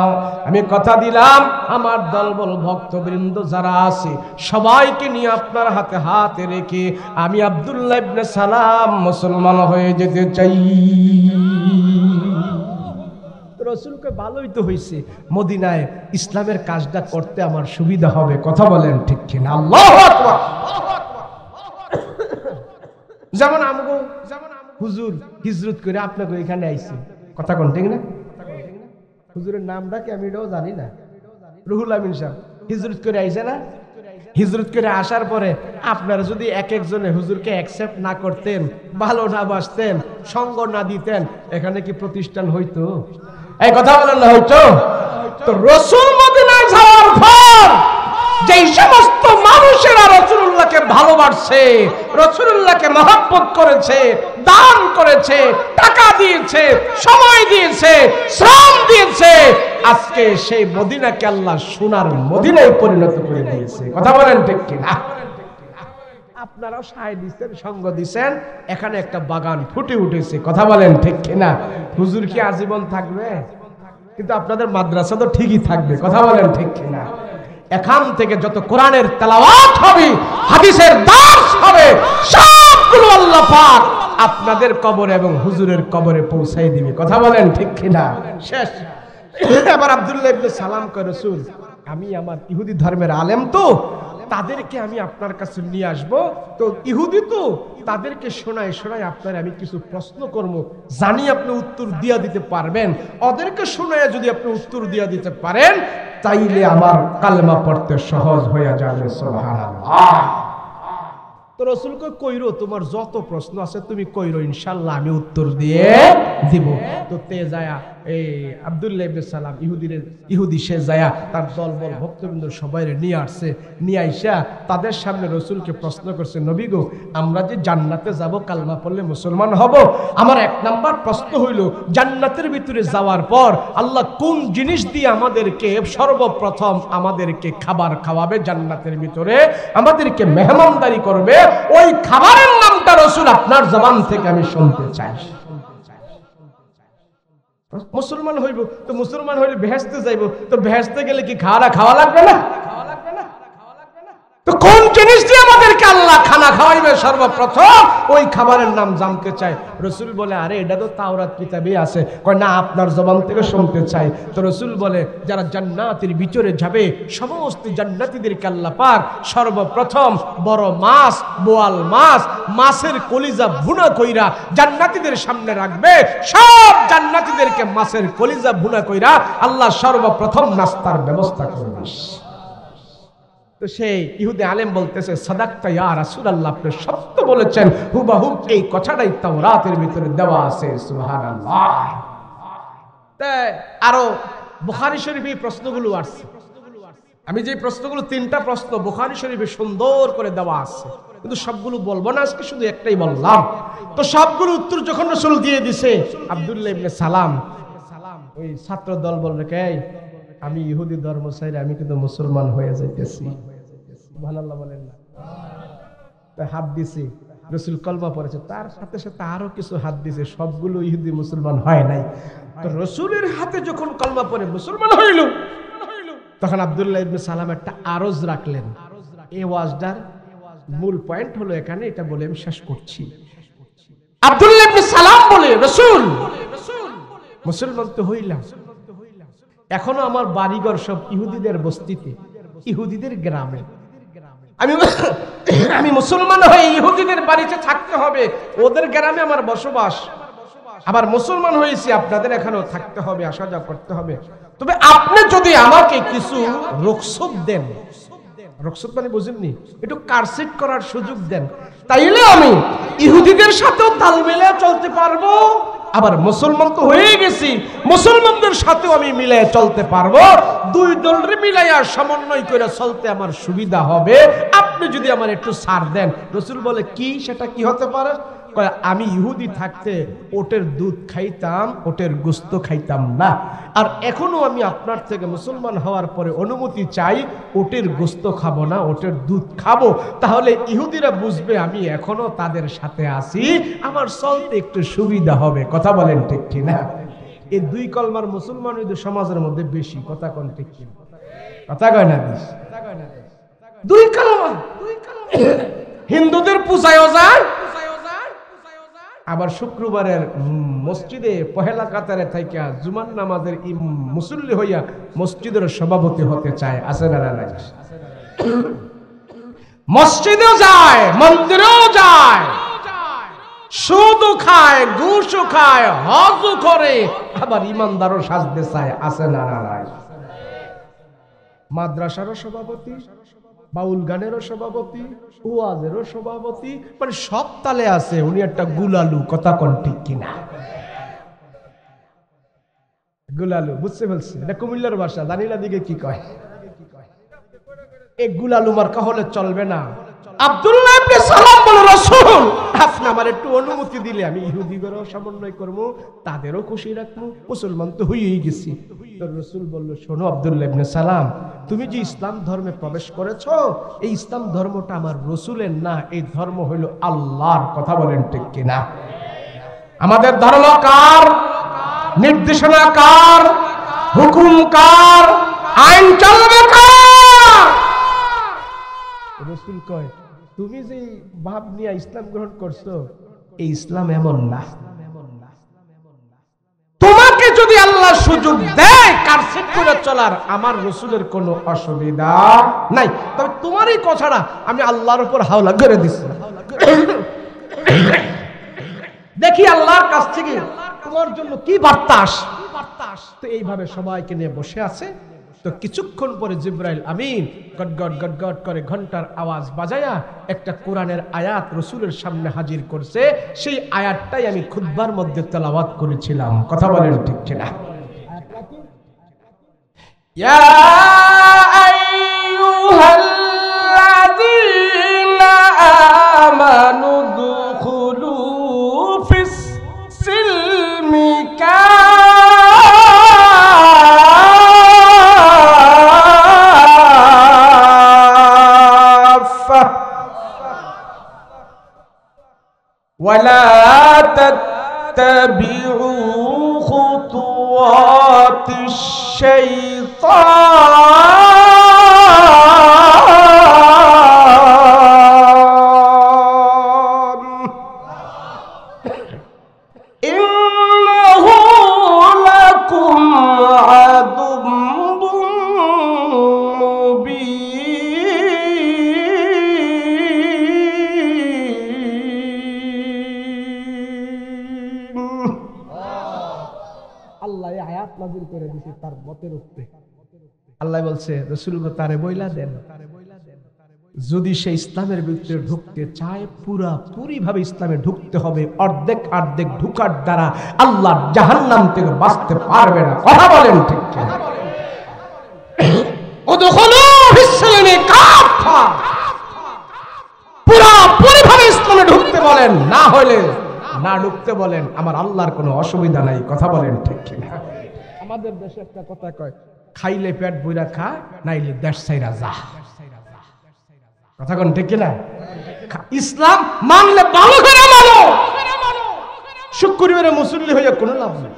A: আমি কথা দিলাম আমার দলবল ভক্তবৃন্দ যারা আছে সবাইকে নিয়ে আপনার হাতে হাতে রেখে আমি আব্দুল্লাহ ইবনে সালাম মুসলমান হয়ে যেতে চাই। রাসূলকে ভালোই তো হইছে, মদিনায় ইসলামের কাজটা করতে আমার সুবিধা হবে, কথা বলেন ঠিক কিনা? আল্লাহু আকবার। যেমন আমগো হুজুর হিজরত করে আপনাকে এখানে আইছে, কথা কোন ঠিক না? হুজুরের নামটা কি আমি এটাও জানি না, রুহুল আমিন সাহেব হিজরত করে আইছে না? হিজরত করে আসার পরে আপনারা যদি এক একজনে হুজুরকে অ্যাকসেপ্ট না করতেন, ভালো না বাসতেন, সঙ্গ না দিতেন, এখানে কি প্রতিষ্ঠান হইতো? এই কথা বলেন না হইতো? তো রাসূল মদিনায় যাওয়ার পর যেই সমস্ত মানুষেরা রাসূলুল্লাহকে ভালোবাসছে, রাসূলুল্লাহকে মহব্বত করেছে, দান করেছে, টাকা দিয়েছে, সময় দিয়েছে, শ্রম দিয়েছে, আজকে সেই মদিনাকে আল্লাহ সোনার মদিনায় পরিণত করে দিয়েছে। কথা বলেন ঠিক কিনা? আপনারাও সায় দিচ্ছেন, সঙ্গ দিচ্ছেন, এখানে একটা বাগান ফুটে উঠেছে। কথা বলেন ঠিক কিনা? হুজুর কি আজীবন থাকবে? কিন্তু আপনাদের মাদ্রাসা তো ঠিকই থাকবে। কথা বলেন ঠিক কিনা? এখান থেকে যত কোরআনের তেলাওয়াত হবে, হাদিসের দার্স হবে, সবগুলো আল্লাহ পাক আপনাদের কবরে এবং হুজুরের কবরে পৌঁছাই দিবে। কথা বলেন ঠিক কিনা? শেষ। এবার আব্দুল্লাহ ইবনে সালাম কয়, রাসূল আমি আমার ইহুদি ধর্মের আলেম তো, তাদেরকে আমি আপনার কাছে নিয়ে আসব, তো ইহুদি তো তাদেরকে শোনায় শোনায় আপনার আমি কিছু প্রশ্ন করব, জানি আপনি উত্তর দিয়া দিতে পারবেন। ওদেরকে শোনায় যদি আপনি উত্তর দিয়া দিতে পারেন তাইলে আমার কালেমা পড়তে সহজ হয়ে যাবে। সুবহানাল্লাহ। তো রাসূল কইরো, তোমার যত প্রশ্ন আছে তুমি কইরো, ইনশাআল্লাহ আমি উত্তর দিয়ে দিব। তো তে যায়া এই আব্দুল্লাহ ইবনে সালাম ইহুদি সে যায়া তার দলবল ভক্তবৃন্দ সবাইরে নিয়ে আসছে, নিয়ে আইসা তাদের সামনে রাসূলকে প্রশ্ন করছে, নবী গো আমরা যে জান্নাতে যাব কালমা পড়লে মুসলমান হব, আমার এক নাম্বার প্রশ্ন হইল জান্নাতের ভিতরে যাওয়ার পর আল্লাহ কোন জিনিস দিয়ে আমাদেরকে সর্বপ্রথম আমাদেরকে খাবার খাওয়াবে, জান্নাতের ভিতরে আমাদেরকে মেহমানদারি করবে, ওই খাবারের নামটা রাসূল আপনার জবান থেকে আমি শুনতে চাই। মুসলমান হইব তো মুসলমান হইলে বেহেশতে যাইব, তো বেহেশতে গেলে কি খাওয়া লাগবে না? তো কোন জিনিস দিয়ে আমাদেরকে আল্লাহ খানা খাওয়াইবে সর্বপ্রথম, ওই খাবারের নাম জানতে চাই। রাসূল বলে আরে এটা তো তাওরাত কিতাবে আছে। কয় না, আপনার জবান থেকে শুনতে চাই। তো রাসূল বলে যারা জান্নাতের ভিতরে যাবে সমস্ত জান্নাতীদেরকে আল্লাহ পাক সর্বপ্রথম বড় মাছ, বোয়াল মাছ, মাছের কলিজা ভুনা কইরা জান্নাতীদের সামনে রাখবে। সব জান্নাতীদেরকে মাছের কলিজা ভুনা কইরা আল্লাহ সর্বপ্রথম নাস্তার ব্যবস্থা করবে। তো সেই ইহুদি আলেম বলতেছে, সাদাক্তা ইয়া রাসূলুল্লাহ, আপনি সত্য বলেছেন, হুবহুব এই কথাটাই তাওরাতের ভিতরে দেওয়া আছে। সুবহানাল্লাহ। তাই আরো বুখারী শরীফে এই প্রশ্নগুলো আছে। আমি যে প্রশ্নগুলো, তিনটা প্রশ্ন বুখারী শরীফে সুন্দর করে দেওয়া আছে, কিন্তু সবগুলো বলবো না আজকে, শুধু একটাই বললাম। তো সবগুলো উত্তর যখন রাসূল দিয়ে দিছে, আব্দুল্লাহ ইবনে সালাম ওই ছাত্র দল বলল, এই আমি ইহুদি ধর্ম ছাইরে আমি কিন্তু মুসলমান হয়ে যাইতেছি। সুবহানাল্লাহ বলেন না? তাই হাত দিছি, রাসূল কলমা পড়েছে, তার সাথে সাথে আরো কিছু হাত দিছে, সবগুলো ইহুদি মুসলমান হয় নাই। তো রাসূলের হাতে যখন কলমা পড়ে মুসলমান হইল, তখন আব্দুল্লাহ ইবনে সালাম একটা আরজ রাখলেন। এই ওয়াজটার মূল পয়েন্ট হলো এখানে, এটা বলে আমি শেষ করছি। আব্দুল্লাহ ইবনে সালাম বলে, রাসূল মুসলমান তো হইলাম, এখনো আমার বাড়িঘর সব ইহুদিদের বস্তিতে, ইহুদিদের গ্রামে, আমি মুসলমান হয়ে ইহুদিদের বাড়িতে থাকতে হবে, ওদের গ্রামে আমার বসবাস, আবার মুসলমান হয়েছি, আপনাদের এখানেও থাকতে হবে, আসা যাওয়া করতে হবে। তবে আপনি যদি আমাকে কিছু রুখসত দেন, রুখসত মানে বুঝেননি, একটু কারসিট করার সুযোগ দেন, তাইলে আমি ইহুদিদের সাথেও তাল মিলিয়ে চলতে পারবো, আবার মুসলমান তো হয়ে গেছি, মুসলমানদের সাথেও আমি মিলিয়ে চলতে পারবো, দুই দলরে মিলাইয়া সমন্বয় করে চলতে আমার সুবিধা হবে, আপনি যদি আমার একটু ছাড় দেন। রাসূল বলে কি, সেটা কি হতে পারে? আমি ইহুদি থাকতে ওটের দুধ খাইতাম, ওটের গোস্ত খাইতাম না, আর এখনো আমি আপনার থেকে মুসলমান হওয়ার পরে অনুমতি চাই, ওটের গোস্ত খাবো না, ওটের দুধ খাবো, তাহলে ইহুদিরা বুঝবে আমি এখনো তাদের সাথে আছি, আমার চলতে একটু সুবিধা হবে। কথা বলেন ঠিক কিনা? এই দুই কলমার মুসলমান সমাজের মধ্যে বেশি, কথা কোন ঠিক কিনা? কথা কয় না? দুই কলমা হিন্দুদের পূজায়ও যায়, আবার শুক্রবারের মসজিদে পহেলা কাতারে থাইকা জুমার নামাজের মুসল্লি হইয়া মসজিদের সভাপতি হতে চায়। আছে না নাই? মসজিদেও যায়, মন্দিরেও যায়, সুদও খায়, ঘুষও খায়, হজও করে, আবার ইমানদারও সাজতে চায়। আছে না নাই? মাদ্রাসারও সভাপতি, বাউল গানেরও সভাপতি, ওয়াজেরও সভাপতি, মানে সব তালে আছে উনি একটা গুলালু। কথা কোন ঠিক কিনা? গুলালু বুঝতে ফেলছি, এটা কুমিল্লার ভাষা, জানি না দিকে কি কয়। এই গুলালু মার্কা হলে চলবে না। আব্দুল্লাহ ইবনে সালাম বলে, রাসূল আপনি আমার একটু অনুমতি দিলে আমি ইহুদিদেরও সমন্বয় করবো, তাদেরও খুশি রাখবো, মুসলমান তো হয়েই গেছি, তো রাসূল বলল, শোনো আব্দুল্লাহ ইবনে সালাম, তুমি যে ইসলাম ধর্মে প্রবেশ করেছো, এই ইসলাম ধর্মটা আমার রাসূলের না, এই ধর্ম হইল আল্লাহর। কথা বলেন ঠিক কিনা? আমাদের ধর্ম কার? নির্দেশনা কার? হুকুম কার? আইন চলবে কার? রাসূল কয়, তুমি যে ভাব নিয়ে ইসলাম গ্রহণ করছো, এই ইসলাম এমন না। তোমাকে যদি আল্লাহ সুযোগ দেয় কারসেট করে চলার, আমার রাসূলের কোনো অসুবিধা নাই, তবে তোমার এই কথাটা আমি আল্লাহর উপর হাওলা করে দিচ্ছি। দেখি আল্লাহর কাছ থেকে তোমার জন্য কি বার্তা আসে। তো এইভাবে সবাইকে নিয়ে বসে আছে। তো কিছুক্ষণ পরে জিবরাইল আমিন গটগট গটগট করে ঘন্টার আওয়াজ বাজায়া একটা কোরআনের আয়াত রাসূলের সামনে হাজির করছে। সেই আয়াতটাই আমি খুতবার মধ্যে তেলাওয়াত করেছিলাম। কথা বলেন ঠিক কিনা? ইয়া আইয়ুহাল্লাযীনা আমানু দুখুলু ফিস সিলমি ولا تتبعوا خطوات الشيطان إنه لكم عدو নাযিল করে দিয়েছে তার মতের উপরে। আল্লাহ বলছে রাসূল গো তারে বইলা দেন, যদি সে ইসলামের ভিতরে ঢুকতে চায় পুরাপুরি ভাবে ইসলামে ঢুকতে হবে। অর্ধেক অর্ধেক ঢুকার দ্বারা আল্লাহ জাহান্নাম থেকে বাঁচতে পারবে না। কথা বলেন ঠিক কিনা? উদখুলু ফিস-সিলমি কাফা, পুরাপুরি ভাবে ইসলামে ঢুকতে বলেন, না হলে না ঢুকতে বলেন, আমার আল্লাহর কোনো অসুবিধা নাই। কথা বলেন ঠিক কিনা? আমাদের দেশে একটা কথা কয়, খাইলে পেট বইরা খা, নাইলে দেশ ছাইরা যা। কথা কোন ঠিক কিনা? ইসলাম মানলে ভালো করে মানো, শুক্রবারে মুসল্লি হয়ে কোনো লাভ নেই,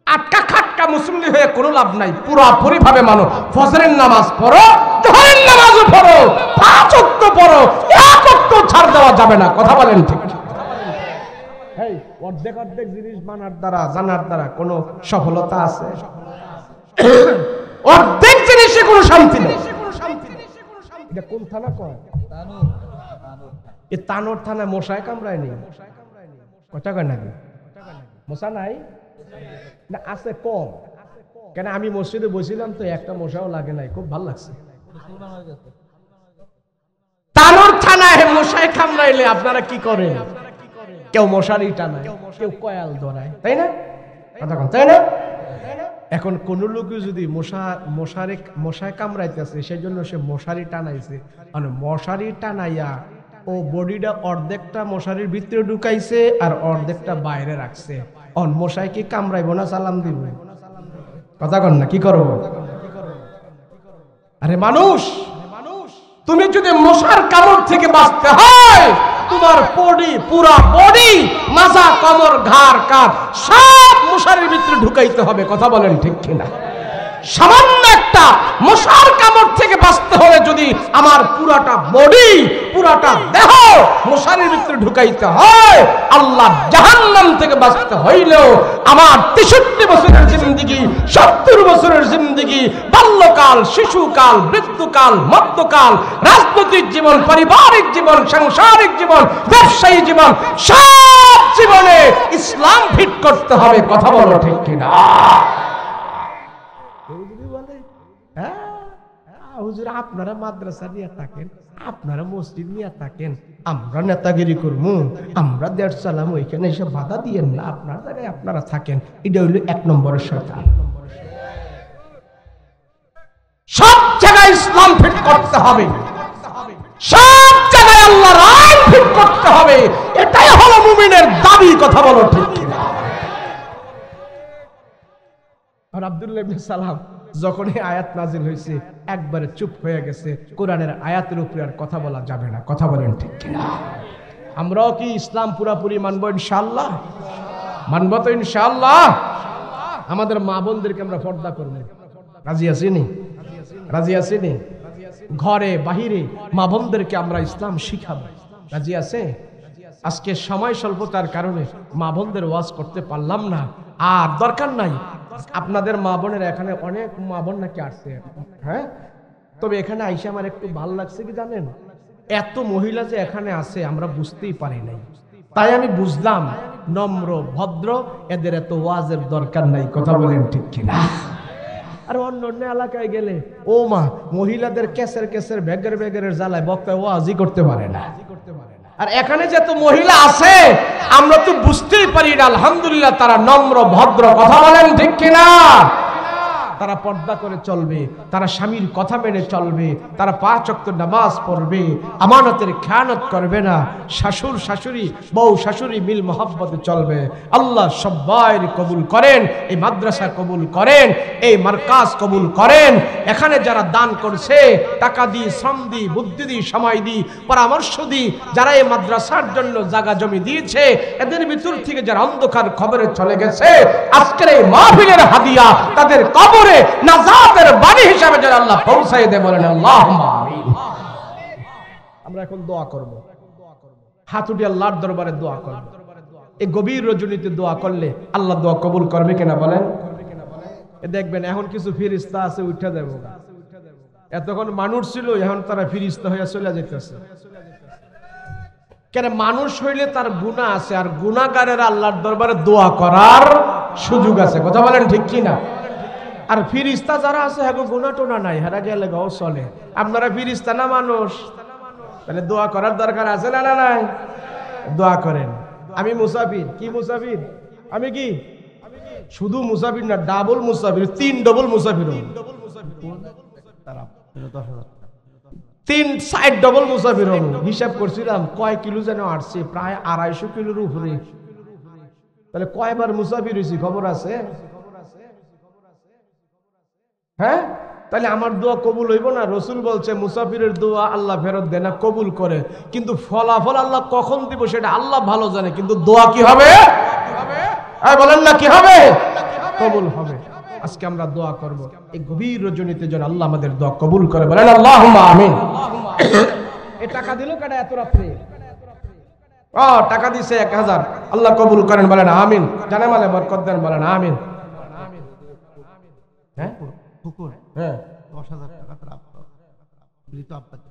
A: আটকা খাটকা মুসল্লি হয়ে কোনো লাভ নাই। পুরাপুরি ভাবে মানো। ফজরের নামাজ পড়ো, জোহরের নামাজও পড়ো, 5 ওয়াক্ত পড়ো, 1 ওয়াক্ত ছাড় দেওয়া যাবে না। কথা বলেন ঠিক? এই অর্ধেক অর্ধেক জিনিস মানার দ্বারা জানার দ্বারা কোনো সফলতা আছে? অর্ধেক জিনিসে কোনো শান্তি নেই। এটা কোন থানা কয়? তানোর থানা মশায় কামড়ায় নি? কথা কয় নাকি? মশা নাই না? আছে কম। কেন আমি মসজিদে বসছিলাম তো একটা মশাও লাগে নাই, খুব ভালো লাগছে। তানোর থানায় মশায় কামড়াইলে আপনারা কি করেন? কেউ মশারি টানায়, কেউ কয়াল ধরায়, তাই না? তাই না? এখন কোন লোকে যদি মশায় কামড়াইতেছে, সেই জন্য সে মশারি টানাইছে, মানে মশারি টানাইয়া ও বডিটা অর্ধেকটা মশারির ভিতরে ঢুকাইছে আর অর্ধেকটা বাইরে রাখছে। মশাই কি কামড়াইবো না সালাম দিব? কথা কন না, কি করবো? আরে মানুষ, তুমি যদি মশার কামড় থেকে বাঁচতে হয়, তোমার পুরা বডি, মাজা, কোমর, ঘাড়, কাঁধ সব মশারির ভিতরে ঢুকাইতে হবে। কথা বলেন ঠিক কিনা? সামান্য একটা মশার কামড় থেকে বাঁচতে হলে যদি আমার পুরাটা বডি, পুরাটা দেহ মশারির ভিতরে ঢুকাইতে হয়, আল্লাহ জাহান্নাম থেকে বাঁচতে হইলেও আমার 63 বছরের জিন্দেগি, 70 বছরের জিন্দেগি, বাল্যকাল, শিশুকাল, বৃদ্ধকাল, মধ্যকাল, রাজনৈতিক জীবন, পারিবারিক জীবন, সাংসারিক জীবন, ব্যবসায়ী জীবন, সব জীবনে ইসলাম ফিট করতে হবে। কথা বলো ঠিক কিনা? হুজুর আপনারা মাদ্রাসা নিয়ে থাকেন, আপনারা মসজিদ নিয়ে থাকেন, আমরা নেতাগিরি করবো, আমরা দেশ চালাম, ওইখানে এসে বাধা দিয়েন না, আপনার জায়গায় আপনারা থাকেন। এটা হইল 1 নম্বরের শয়তান। সব জায়গায় ইসলাম ফিট করতে হবে, সব জায়গায় আল্লাহর আইন ফিট করতে হবে। এটাই হলো মুমিনের দাবি। কথা বলো ঠিক কিনা? আর আব্দুল্লাহ ইবনে সালাম যখন এই আয়াত নাজিল হয়েছে একবারে চুপ হয়ে গেছে। কোরআনের আয়াতের উপরে আর কথা বলা যাবে না। কথা বলেন ঠিক কিনা? আমরাও কি ইসলাম পুরাপুরি মানবো ইনশাআল্লাহ? মানবো তো ইনশাআল্লাহ? আমাদের মা বোনদেরকে আমরা পর্দা করব। রাজি আছিনি? রাজি আছিনি? ঘরে বাহিরে মা বোনদেরকে আমরা ইসলাম শিখাবো। রাজি আছে? আজকে সময় স্বল্পতার কারণে মা বোনদের ওয়াজ করতে পারলাম না। আর দরকার নাই, আপনাদের মা বোনের এখানে অনেক মা বোন নাকি আসছে, হ্যাঁ? তবে এখানে আইসা আমার একটু ভালো লাগছে কি জানেন, এত মহিলা যে এখানে আছে আমরা বুঝতেই পারি নাই। তাই আমি বুঝলাম নম্র ভদ্র, এদের এত ওয়াজের দরকার নাই। কথা বলেন ঠিক কিনা? আর অন্য অন্য এলাকায় গেলে ও মা, মহিলাদের কেসের কেসের ব্যাগের ব্যাগের জ্বালায় বক্তা ওয়াজই করতে পারে না। আর এখানে যত মহিলা আছে আমরা তো বুঝতেই পারি না। আলহামদুলিল্লাহ, তারা নম্র ভদ্র। কথা বলেন ঠিক কিনা? তারা পর্দা করে চলবে, তারা স্বামীর কথা মেনে চলবে, তারা 5 ওয়াক্ত নামাজ পড়বে, আমানতের খেয়ানত করবে না, শাশুড় শাশুড়ি বউ শাশুড়ি মিল মোহাব্বতে চলবে। আল্লাহ সবাই কবুল করেন, এই মাদ্রাসা কবুল করেন, এই মার্কাজ কবুল করেন। এখানে যারা দান করছে, টাকা দিয়ে, শ্রম দিয়ে, বুদ্ধি দিয়ে, সময় দিয়ে, পরামর্শ দিয়ে যারা এই মাদ্রাসার জন্য জায়গা জমি দিয়েছে, এদের ভিতর থেকে যারা অন্ধকার খবরে চলে গেছে, আজকের এই মাহফিলের হাদিয়া তাদের কবরে নাজাতের বাণী হিসাবে যেন আল্লাহ পৌঁছায় দেয়। বলেন আল্লাহুম্মা আমিন। আমরা এখন দোয়া করব, হাত উঠিয়ে আল্লাহর দরবারে দোয়া করব। এই গভীর রজনীতে দোয়া করলে আল্লাহ দোয়া কবুল করবে কিনা বলেন? দেখবেন এখন কিছু ফেরেশতা আছে উঠে দেবো। এতক্ষণ মানুষ ছিল, এখন তারা ফেরেশতা হয়ে চলে যেতেছে। কেন? মানুষ হইলে তার গুনাহ আছে, আর গুনাহগারের আল্লাহর দরবারে দোয়া করার সুযোগ আছে। কথা বলেন ঠিক কিনা? আর ফিরিস্তা যারা আছে হ্যাঁ গুনাহ টোনা নাই, হেরা গেলে গাও চলে। আপনারা ফিরিস্তা না মানুষ, তাহলে দোয়া করার দরকার আছে না? না নাই? দোয়া করেন। আমি মুসাফির। কি মুসাফির? আমি কি শুধু মুসাফির না, ডাবল মুসাফির, 3 ডবল মুসাফির। 3 সাইড ডবল মুসাফির। হিসাব করছিলাম কয় কিলো যেন আসছে, প্রায় 250 কিলোর উপরে। তাহলে কয়বার মুসাফির হয়েছি খবর আছে? হ্যাঁ, তাহলে আমার দোয়া কবুল হইব না? রসুল বলছে মুসাফিরের দোয়া আল্লাহ ফেরত দেয় না, কবুল করে। কিন্তু ফলাফল আল্লাহ কখন দিব সেটা আল্লাহ ভালো জানে। কিন্তু দোয়া কি হবে? বলেন না কি হবে? কবুল হবে। আজকে আমরা দোয়া করব, এই গভীর রজনীতে যেন আল্লাহ আমাদের দোয়া কবুল করে। বলেন আল্লাহুম্মা আমিন। এই টাকা দিল কাটা এত রাত্রে? টাকা দিছে 1000, আল্লাহ কবুল করেন। বলেন আমিন। জানে মানে বরকত দেন। বলেন আমিন। হ্যাঁ, 10,000 টাকা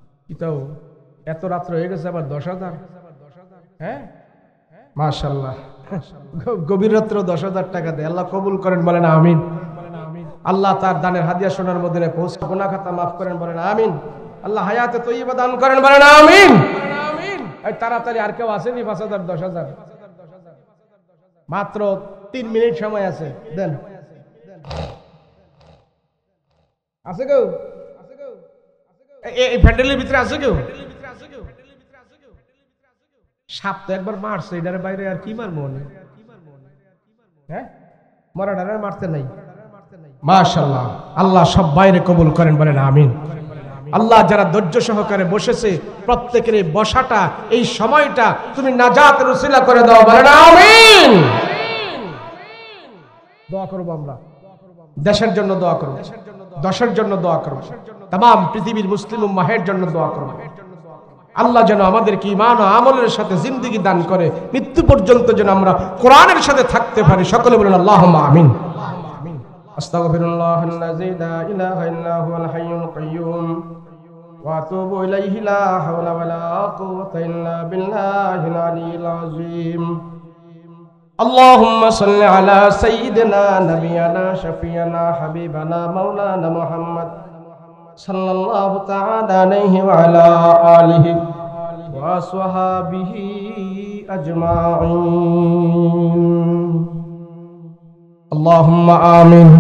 A: এত রাত্র হয়ে গেছে, আবার 10,000? হ্যাঁ, মাশাআল্লাহ, গভীর রাত্র 10,000 টাকা দেয়। আল্লাহ কবুল করেন। বলেন আমিন। আল্লাহ তার দানের হাদিয়া সোনার মদিনে পৌঁছে গুনাহ খাতা মাফ করেন। বলেন আমিন। আল্লাহ হায়াতে তৈয়বা দান করেন। বলেন আমিন। এই তাড়াতাড়ি আর কেউ আসেনি? 5,000 10,000 মাত্র 3 মিনিট সময় আছে, দেন। আছে কেউ? এই প্যান্ডেলের ভিতরে আছে কেউ? সাপ তো একবার মারছে, এটার বাইরে আর কি মারবো? হ্যাঁ, মরাডারে মারতে নাই। মাশাআল্লাহ, আল্লাহ সব বাইরে কবুল করেন। বলেন আমিন। আল্লাহ যারা ধৈর্য সহকারে বসেছে, প্রত্যেকের এই বসাটা, এই সময়টা তুমি নাজাতের উসিলা করে দাও। বলেন আমিন। দোয়া করব আমরা, দেশের জন্য দোয়া করব, দশের জন্য দোয়া করব, তাম পৃথিবীর মুসলিম উম্মাহের জন্য দোয়া করব। আল্লাহ যেন আমাদেরকে ঈমান ও আমলের সাথে জিন্দেগি দান করে, মৃত্যু পর্যন্ত যেন আমরা কোরআনের সাথে থাকতে পারি। সকলে বলেন আল্লাহুম্মা আমিন। আস্তাগফিরুল্লাহাল্লাযী লা ইলাহা ইল্লা হুয়াল হাইয়ুল কাইয়্যুম ওয়া আতুবু ইলাইহি লা হাওলা ওয়ালা কুওয়াতা ইল্লা বিল্লাহিল আলিয়্যিল আযীম। اللهم صل على سيدنا نبينا شفيعنا حبيبنا مولانا محمد صلى الله تعالى عليه وعلى آله وصحبه أجمعين. اللهم آمين.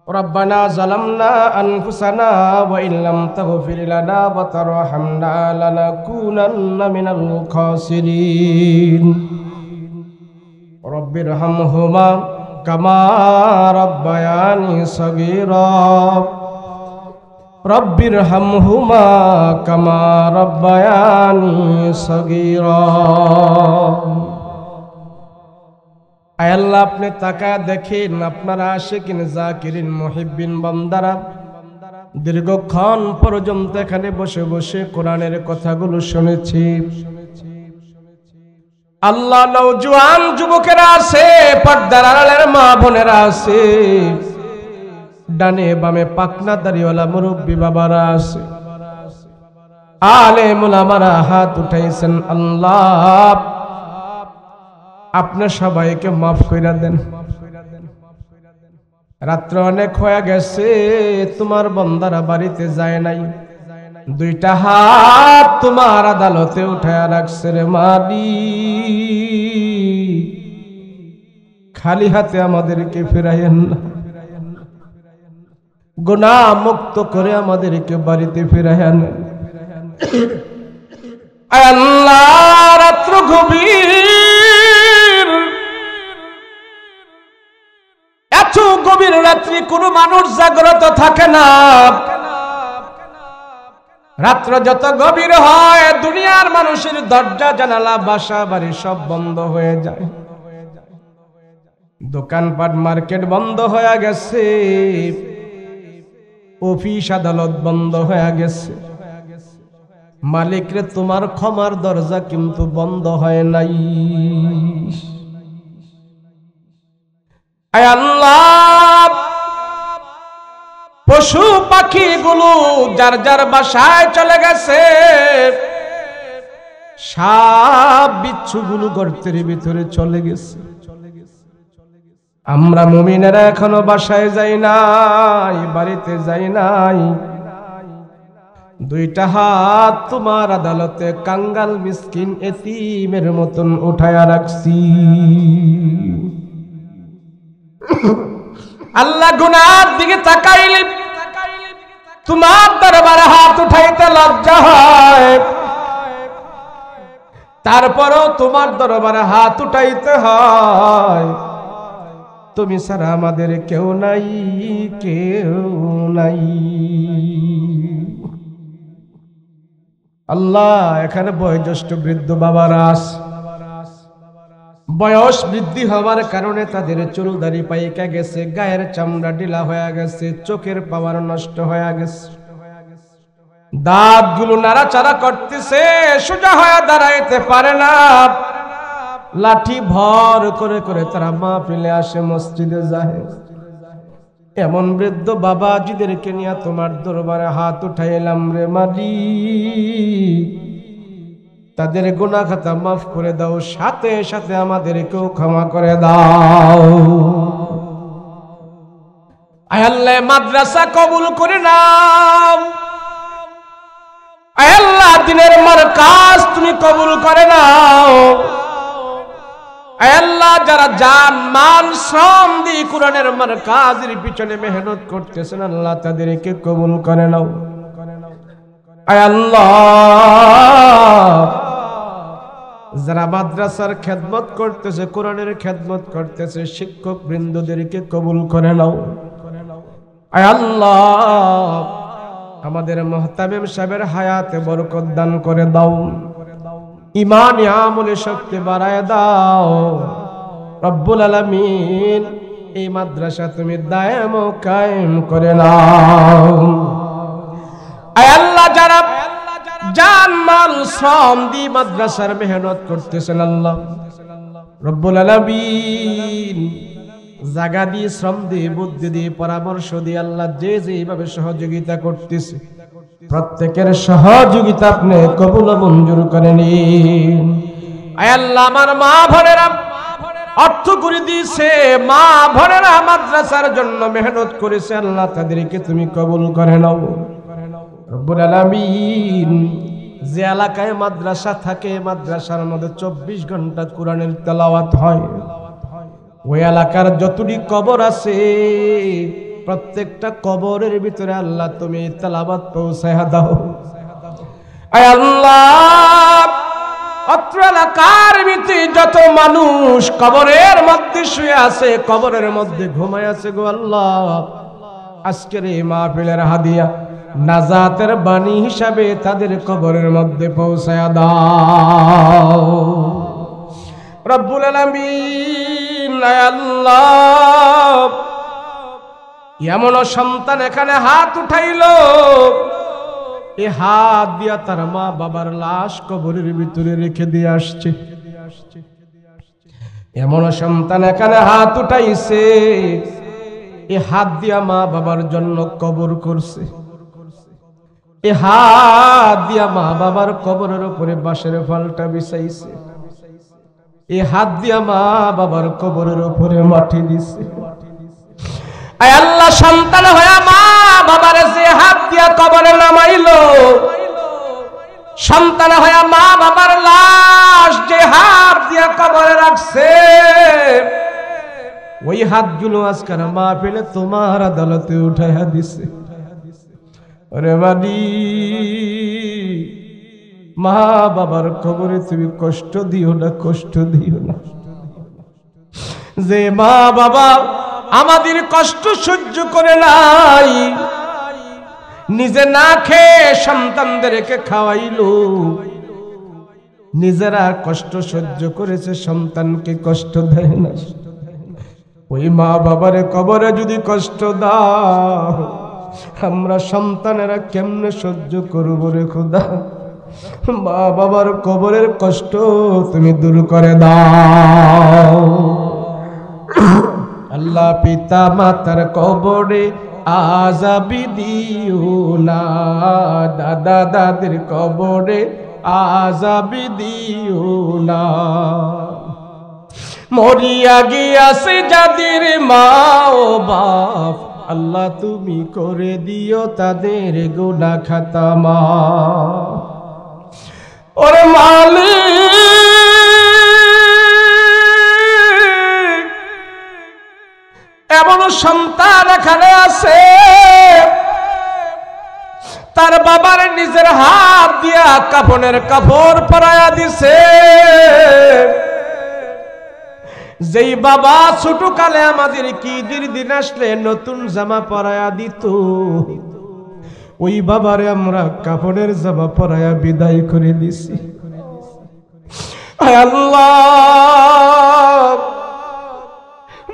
A: ربنا ظلمنا أنفسنا وإن لم تغفر لنا وترحمنا لنكونن من الخاسرين. رب ارحمهما কামা রাব্বায়ানি সগীরা রব্বিরহামহুমা কামা রাব্বায়ানি সগীরা। আয় আল্লাহ, আপনি তাকায় দেখেন আপনারা আশিকিন জাকিরিন মুহিব্বিন বান্দারা দীর্ঘক্ষণ পর্যন্ত এখানে বসে বসে কোরআনের কথাগুলো শুনেছি। আল্লাহ, নওজোয়ান যুবকেরা আছে, পর্দার আড়ালের মা বোনেরা আছে, ডানে বামে পাকনা দাড়িওয়ালা মুরব্বী বাবারা আছে, আলেম উলামারা হাত উঠাইছেন। আল্লাহ, আপনি সবাইকে মাফ কইরা দেন। রাত্র অনেক হয়ে গেছে, তোমার বান্দারা বাড়িতে যায় নাই, দুইটা হাত তোমার আদালতে উঠায়া রাখছে রে মালিক। খালি হাতে আমাদেরকে ফিরাইয়েন না, গুনাহ মুক্ত করে আমাদেরকে বাড়িতে ফিরাইয়েন। আল্লাহ, রাত্র গভীর, এত গভীর রাত্রি কোনো মানুষ জাগ্রত থাকে না। রাত্র যত গভীর হয় দুনিয়ার মানুষের দরজা জানালা বাসা বাড়ি সব বন্ধ হয়ে যায়, দোকানপাট মার্কেট বন্ধ হয়ে গেছে, অফিস আদালত বন্ধ হয়ে গেছে। মালিক রে, তোমার ক্ষমার দরজা কিন্তু বন্ধ হয় নাই। আয় আল্লাহ, পশু পাখি গুলো যার যার বাসায় চলে গেছে, সাপ বিচ্ছু গুলো গর্তের ভিতরে চলে গেছে। আমরা মুমিনেরা এখনো বাসায় যাই নাই, বাড়িতে যাই নাই, দুইটা হাত তোমার আদালতে কাঙ্গাল মিসকিন এতিমের মতন উঠায়া রাখছি। আল্লাহ, গুনার দিকে তাকাইলে তোমার দরবারে হাত উঠাইতে লজ্জা হয়, তারপরও তোমার দরবারে হাত উঠাইতে হয়। তুমি ছাড়া আমাদের কেউ নাই, কেউ নাই। আল্লাহ, এখানে বয়োজ্যেষ্ঠ বৃদ্ধ বাবারা আছে, বয়স বৃদ্ধি হওয়ার কারণে তাদের চুল দাড়ি পাইকা গেছে, গায়ের চামড়া ঢিলা হয়ে গেছে, চোখের পাওয়ার নষ্ট হয়ে গেছে, দাঁত গুলো নাড়াচাড়া করতেছে, সোজা হয়ে দাঁড়াইতে পারে না। লাঠি ভর করে করে তারা মাহফিলে আসে, মসজিদে যায়। এমন বৃদ্ধ বাবাজিদেরকে নিয়ে তোমার দরবারে হাত উঠাইলাম রে মালিক, তাদের গুনাহ খাতা মাফ করে দাও, সাথে সাথে আমাদেরকেও ক্ষমা করে দাও। আয় আল্লাহ, মাদ্রাসা কবুল করে নাও। আয় আল্লাহ, দিনের মারকাজ তুমি কবুল করে নাও। আয় আল্লাহ, যারা জান মান শ্রম দিয়ে কোরআনের মারকাজের পিছনে মেহনত করতেছেন, আল্লাহ তাদেরকে কবুল করে নাও। আয় আল্লাহ, যারা মাদ্রাসার খেদমত করতেছে, কোরআনের খেদমত করতেছে, শিক্ষক বৃন্দদেরকে কবুল করে নাও। আয় আল্লাহ, আমাদের মুহতামিম সাহেবের হায়াতে বরকত দান করে দাও, ঈমান আমলে শক্তি বাড়ায় দাও। রব্বুল আলামিন, এই মাদ্রাসা তুমি দায়েম ও কায়েম করে নাও। আয় আল্লাহ, যারা জান মাল শ্রম দিয়ে মাদ্রাসার মেহনত করতেছেন, আল্লাহ রব্বুল আলামিন, জায়গা দিয়ে, শ্রম দিয়ে, বুদ্ধি দিয়ে, পরামর্শ দিয়ে, আল্লাহ যে যেভাবে সহযোগিতা করতেছে, প্রত্যেকের সহযোগিতা আপনি কবুল মঞ্জুর করে নিন। আয় আল্লাহ, আমার মা বোনেরা অর্থ করে দিয়েছে, মা বোনেরা মাদ্রাসার জন্য মেহনত করেছে, আল্লাহ তাদেরকে তুমি কবুল করে নাও। রব্বুল আলামিন, যে এলাকায় মাদ্রাসা থাকে, মাদ্রাসার মধ্যে 24 ঘন্টা কোরআনের তেলাওয়াত হয়, ওই এলাকার যতটি কবর আছে, প্রত্যেকটা কবরের ভিতরে আল্লাহ তুমি তেলাওয়াত পৌঁছায়া দাও। আয় আল্লাহ, অত্র এলাকার ভিতরে যত মানুষ কবরের মধ্যে শুয়ে আছে, কবরের মধ্যে ঘুমায় আছে গো আল্লাহ, আজকের এই মাহফিলের হাদিয়া নাজাতের বাণী হিসাবে তাদের কবরের মধ্যে পৌঁছায়া দাও রব্বুল আলামিন। আল্লাহ, এমন সন্তান এখানে হাত উঠাইলো, এই হাত দিয়া তার মা বাবার লাশ কবরের ভিতরে রেখে দিয়ে আসছে। এমন সন্তান এখানে হাত উঠাইছে, এই হাত দিয়া মা বাবার জন্য কবর করছে। এই হাত দিয়া মা বাবার কবরের উপরে বাঁশের ফালটা বিছাইছে। এই হাত দিয়া মা বাবার কবরের উপরে মাটি দিছে। আয় আল্লাহ, সন্তান হয়ে মা বাবার যে হাত দিয়া কবরে নামাইলো, সন্তান হয়ে মা বাবার লাশ যে হাত দিয়া কবরে রাখছে, ওই হাতগুলো আজকের মাহফিলে তোমার আদালতে উঠাইয়া দিছে। ওরে বাড়ি, মা বাবার কবরে তুমি কষ্ট দিও না, কষ্ট দিও না। যে মা বাবা আমাদের কষ্ট সহ্য করে নাই, নিজে না খেয়ে সন্তানদেরকে খাওয়াইলো, নিজেরা কষ্ট সহ্য করেছে, সন্তানকে কষ্ট দেয় না। ওই মা বাবারে কবরে যদি কষ্ট দাও, আমরা সন্তানেরা কেমনে সহ্য করব রে খোদা? মা বাবার কবরের কষ্ট তুমি দূর করে দাও আল্লাহ। পিতা মাতার কবরে আযাবি দিও না, দাদা দাদির কবরে আযাবি দিও না। মরিয়া গিয়াছে যাদের মা ও বাপ, আল্লাহ তুমি করে দিও তাদের গুনাহ খাতা মাফ। ওরে মালিক, এমন সন্তান এখানে আছে, তার বাবার নিজের হাত দিয়া কাফনের কাপড় পরায়া দিছে। যেই বাবা ছোট কালে আমাদের ঈদের দিন আসলে নতুন জামা পরায়া দিত, ওই বাবারে আমরা কাফনের জামা পরায়া বিদায় করে দিছি। আল্লাহ,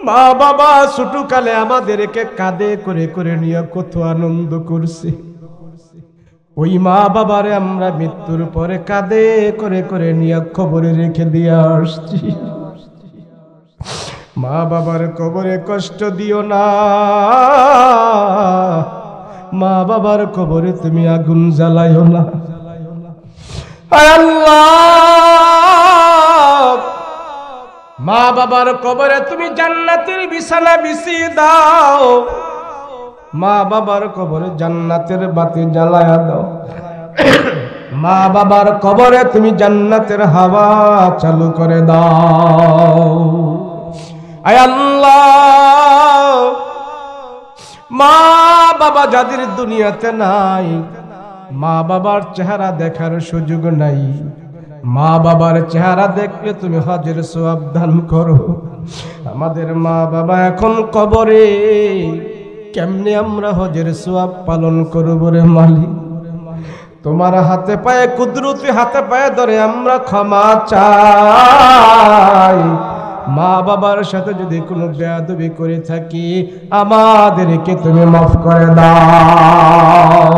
A: মা বাবা ছোট কালে আমাদেরকে কাঁধে করে করে নিয়ে কত আনন্দ করছে, ওই মা বাবারে আমরা মৃত্যুর পরে কাঁধে করে করে নিয়ে কবরে রেখে দিয়ে আসছি। মা বাবার কবরে কষ্ট দিও না, মা বাবার কবরে তুমি আগুন জ্বালাইও না। আল্লাহ, মা বাবার কবরে তুমি জান্নাতের বিছানা বিছিয়ে দাও, মা বাবার কবরে জান্নাতের বাতি জ্বালায়া দাও। মা বাবার কবরে তুমি জান্নাতের হাওয়া চালু করে দাও। আয় আল্লাহ, মা বাবা যাদের দুনিয়াতে নাই, মা বাবার চেহারা দেখার সুযোগ নাই, মা বাবার চেহারা দেখলে তুমি হজের সওয়াব দান করো। আমাদের মা বাবা এখন কবরে, কেমনে আমরা হজের সওয়াব পালন করব রে মালিক? তোমার হাতে পায়ে কুদরতি হাতে পায়ে ধরে আমরা ক্ষমা চাই। মা বাবার সাথে যদি কোনো বেয়াদবি করে থাকি, আমাদেরকে তুমি মাফ করে দাও।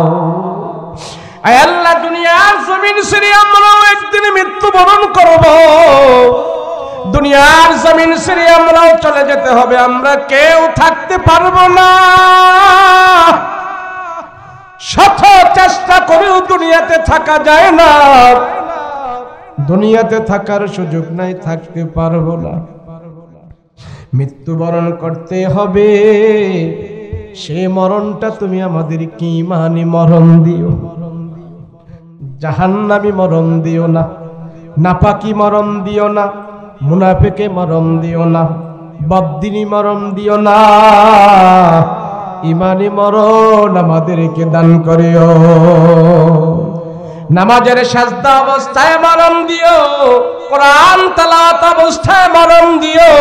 A: আয় আল্লাহ, দুনিয়ার জমিন ছেড়ে আমরাও একদিন মৃত্যুবরণ করব, দুনিয়ার জমিন ছেড়ে আমরাও চলে যেতে হবে, আমরা কেউ থাকতে পারবো না। শত চেষ্টা করেও দুনিয়াতে থাকা যায় না, দুনিয়াতে থাকার সুযোগ নাই, থাকতে পারবো না। মৃত্যুবরণ করতে হবে, সে মরণটা তুমি আমাদের কি ইমানি মরণ দিও, জাহান্নামী মরণ দিও না, নাপাকি মরণ দিও না, মুনাফিকে মরণ দিও না, বদ্দিনী মরণ দিও না, ইমানি মরণ আমাদেরকে দান করিও। নামাজের সাজদা অবস্থায় মরণ দিও, কোরআন তেলাওয়াত অবস্থায় মরণ দিও,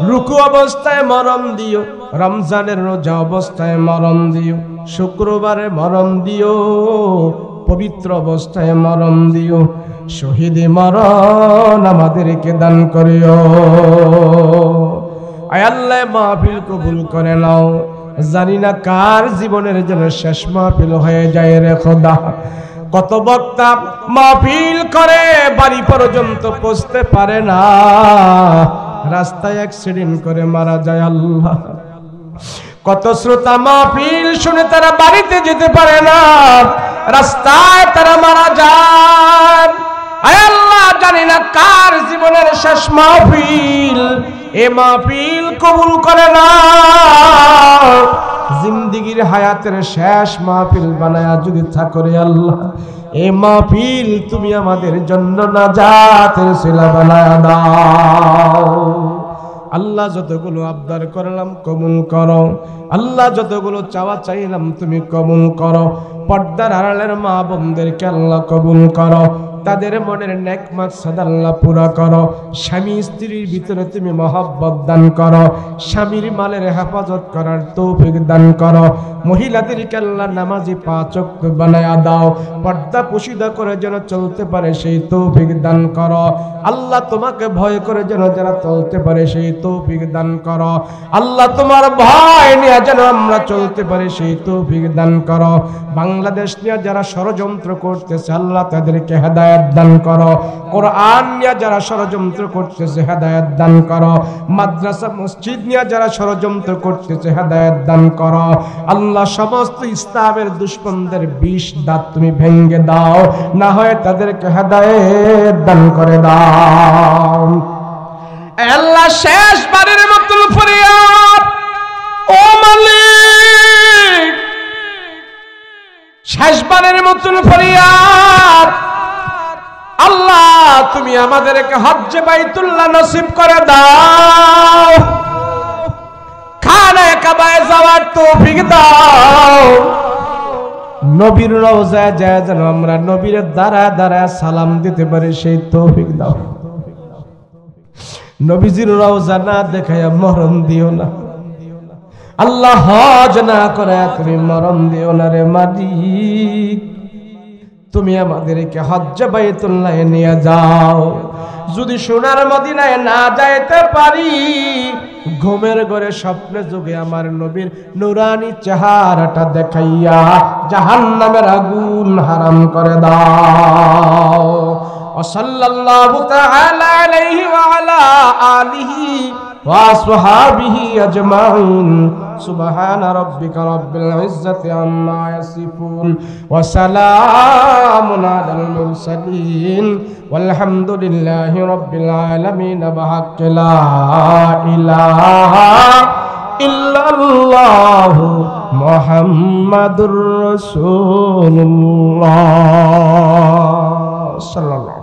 A: রুকু অবস্থায় মরণ দিও, রমজানের রোজা অবস্থায় মরণ দিও, শুক্রবারে মরণ দিও, পবিত্র অবস্থায় মরণ দিও, শহীদি মরণ আমাদেরকে দান করিও। আয় আল্লাহ মাহফিল কবুল করে নাও। জানি না কার জীবনের জন্য শেষ মাহফিল হয়ে যায় রে খোদা। কত বক্তা মাহফিল করে বাড়ি পর্যন্ত পৌঁছতে পারে না, রাস্তায় অ্যাক্সিডেন্ট করে মারা যায় আল্লাহ। কত শ্রোতা মাহফিল শুনে তারা বাড়িতে যেতে পারে না, রাস্তায় তারা মারা যায়। আয় আল্লাহ, জানি না কার জীবনের শেষ মাহফিল, এ মাহফিল কবুল করে না। জিন্দেগীর হায়াতের শেষ মাহফিল বানায়া যদি থাকো রে আল্লাহ, এ মাহফিল তুমি আমাদের জন্য নাজাতের সিলা বানায়া দাও। আল্লাহ যতগুলো আবদার করলাম কবুল করো, আল্লাহ যতগুলো চাওয়া চাইলাম তুমি কবুল করো। পর্দার আড়ালের মা বোনদেরকে আল্লাহ কবুল করো, তাদের মনের নেক মাকসাদ আল্লাহ পুরা করো। স্বামী স্ত্রীর ভিতরে তুমি মহব্বত দান করো, স্বামীর মালের হেফাজত করার তৌফিক দান করো। মহিলাদেরকে আল্লাহ নামাজি পাঁচ ওয়াক্ত বানায়া দাও, পর্দা পুশিদা করে যেন চলতে পারে সেই তৌফিক দান করো। আল্লাহ তোমাকে ভয় করে যেন যারা চলতে পারে সেই তৌফিক দান করো। আল্লাহ তোমার ভয় নিয়ে যেন আমরা চলতে পারি সেই তৌফিক দান করো। বাংলাদেশ নিয়ে যারা ষড়যন্ত্র করতেছে আল্লাহ তাদেরকে হেদায়েত দান করো। কোরআন নিয়ে যারা ষড়যন্ত্র করতেছে হেদায়েত দান করো। মাদ্রাসা মসজিদ নিয়ে যারা ষড়যন্ত্র করতেছে হেদায়েত দান করো। আল্লাহ সমস্ত ইসলামের দুশমনদের বিষ দাঁত তুমি ভেঙে দাও, না হয় তাদেরকে হেদায়েত দান করে দাও। আল্লাহ শেষবারের মতো ফরিয়াদ, ও মালিক শেষবারের মতো ফরিয়াদ, আল্লাহ তুমি আমাদেরকে হজ্জে বাইতুল্লাহ নসিব করে দাও, খানায়ে কাবায় যাওয়ার তৌফিক দাও। নবীর রওজায় যায় যেন আমরা নবীর দাঁড়ায় দাঁড়ায় সালাম দিতে পারি সেই তৌফিক দাও। নবীজির রওজা না দেখায়া মরণ দিও না আল্লাহ, হজ না করে তুমি মরণ দিও না রে মালিক। তুমি আমাদেরকে হজ্জে বাইতুল্লাহে নিয়ে যাও। যদি সোনার মদিনায় না যাইতে পারি, ঘুমের ঘরে স্বপ্নে যুগে আমার নবীর নুরানি চেহারাটা দেখাইয়া জাহান্নামের আগুন হারাম করে দাও। সাল্লাল্লাহু তাআলা আলাইহি ওয়া আলা আলিহি ওয়া আসহাবিহি আজমাইন। সুবহান রাব্বিকা রাব্বিল ইজ্জাতি আম্মা ইয়াসিফুন ওয়া সালামুন আলাল মুরসালিন ওয়ালহামদুলিল্লাহি রাব্বিল আলামিন। বিহাক্কি লা ইলাহা ইল্লাল্লাহু মুহাম্মাদুর রাসূলুল্লাহ সাল্লাল্লাহু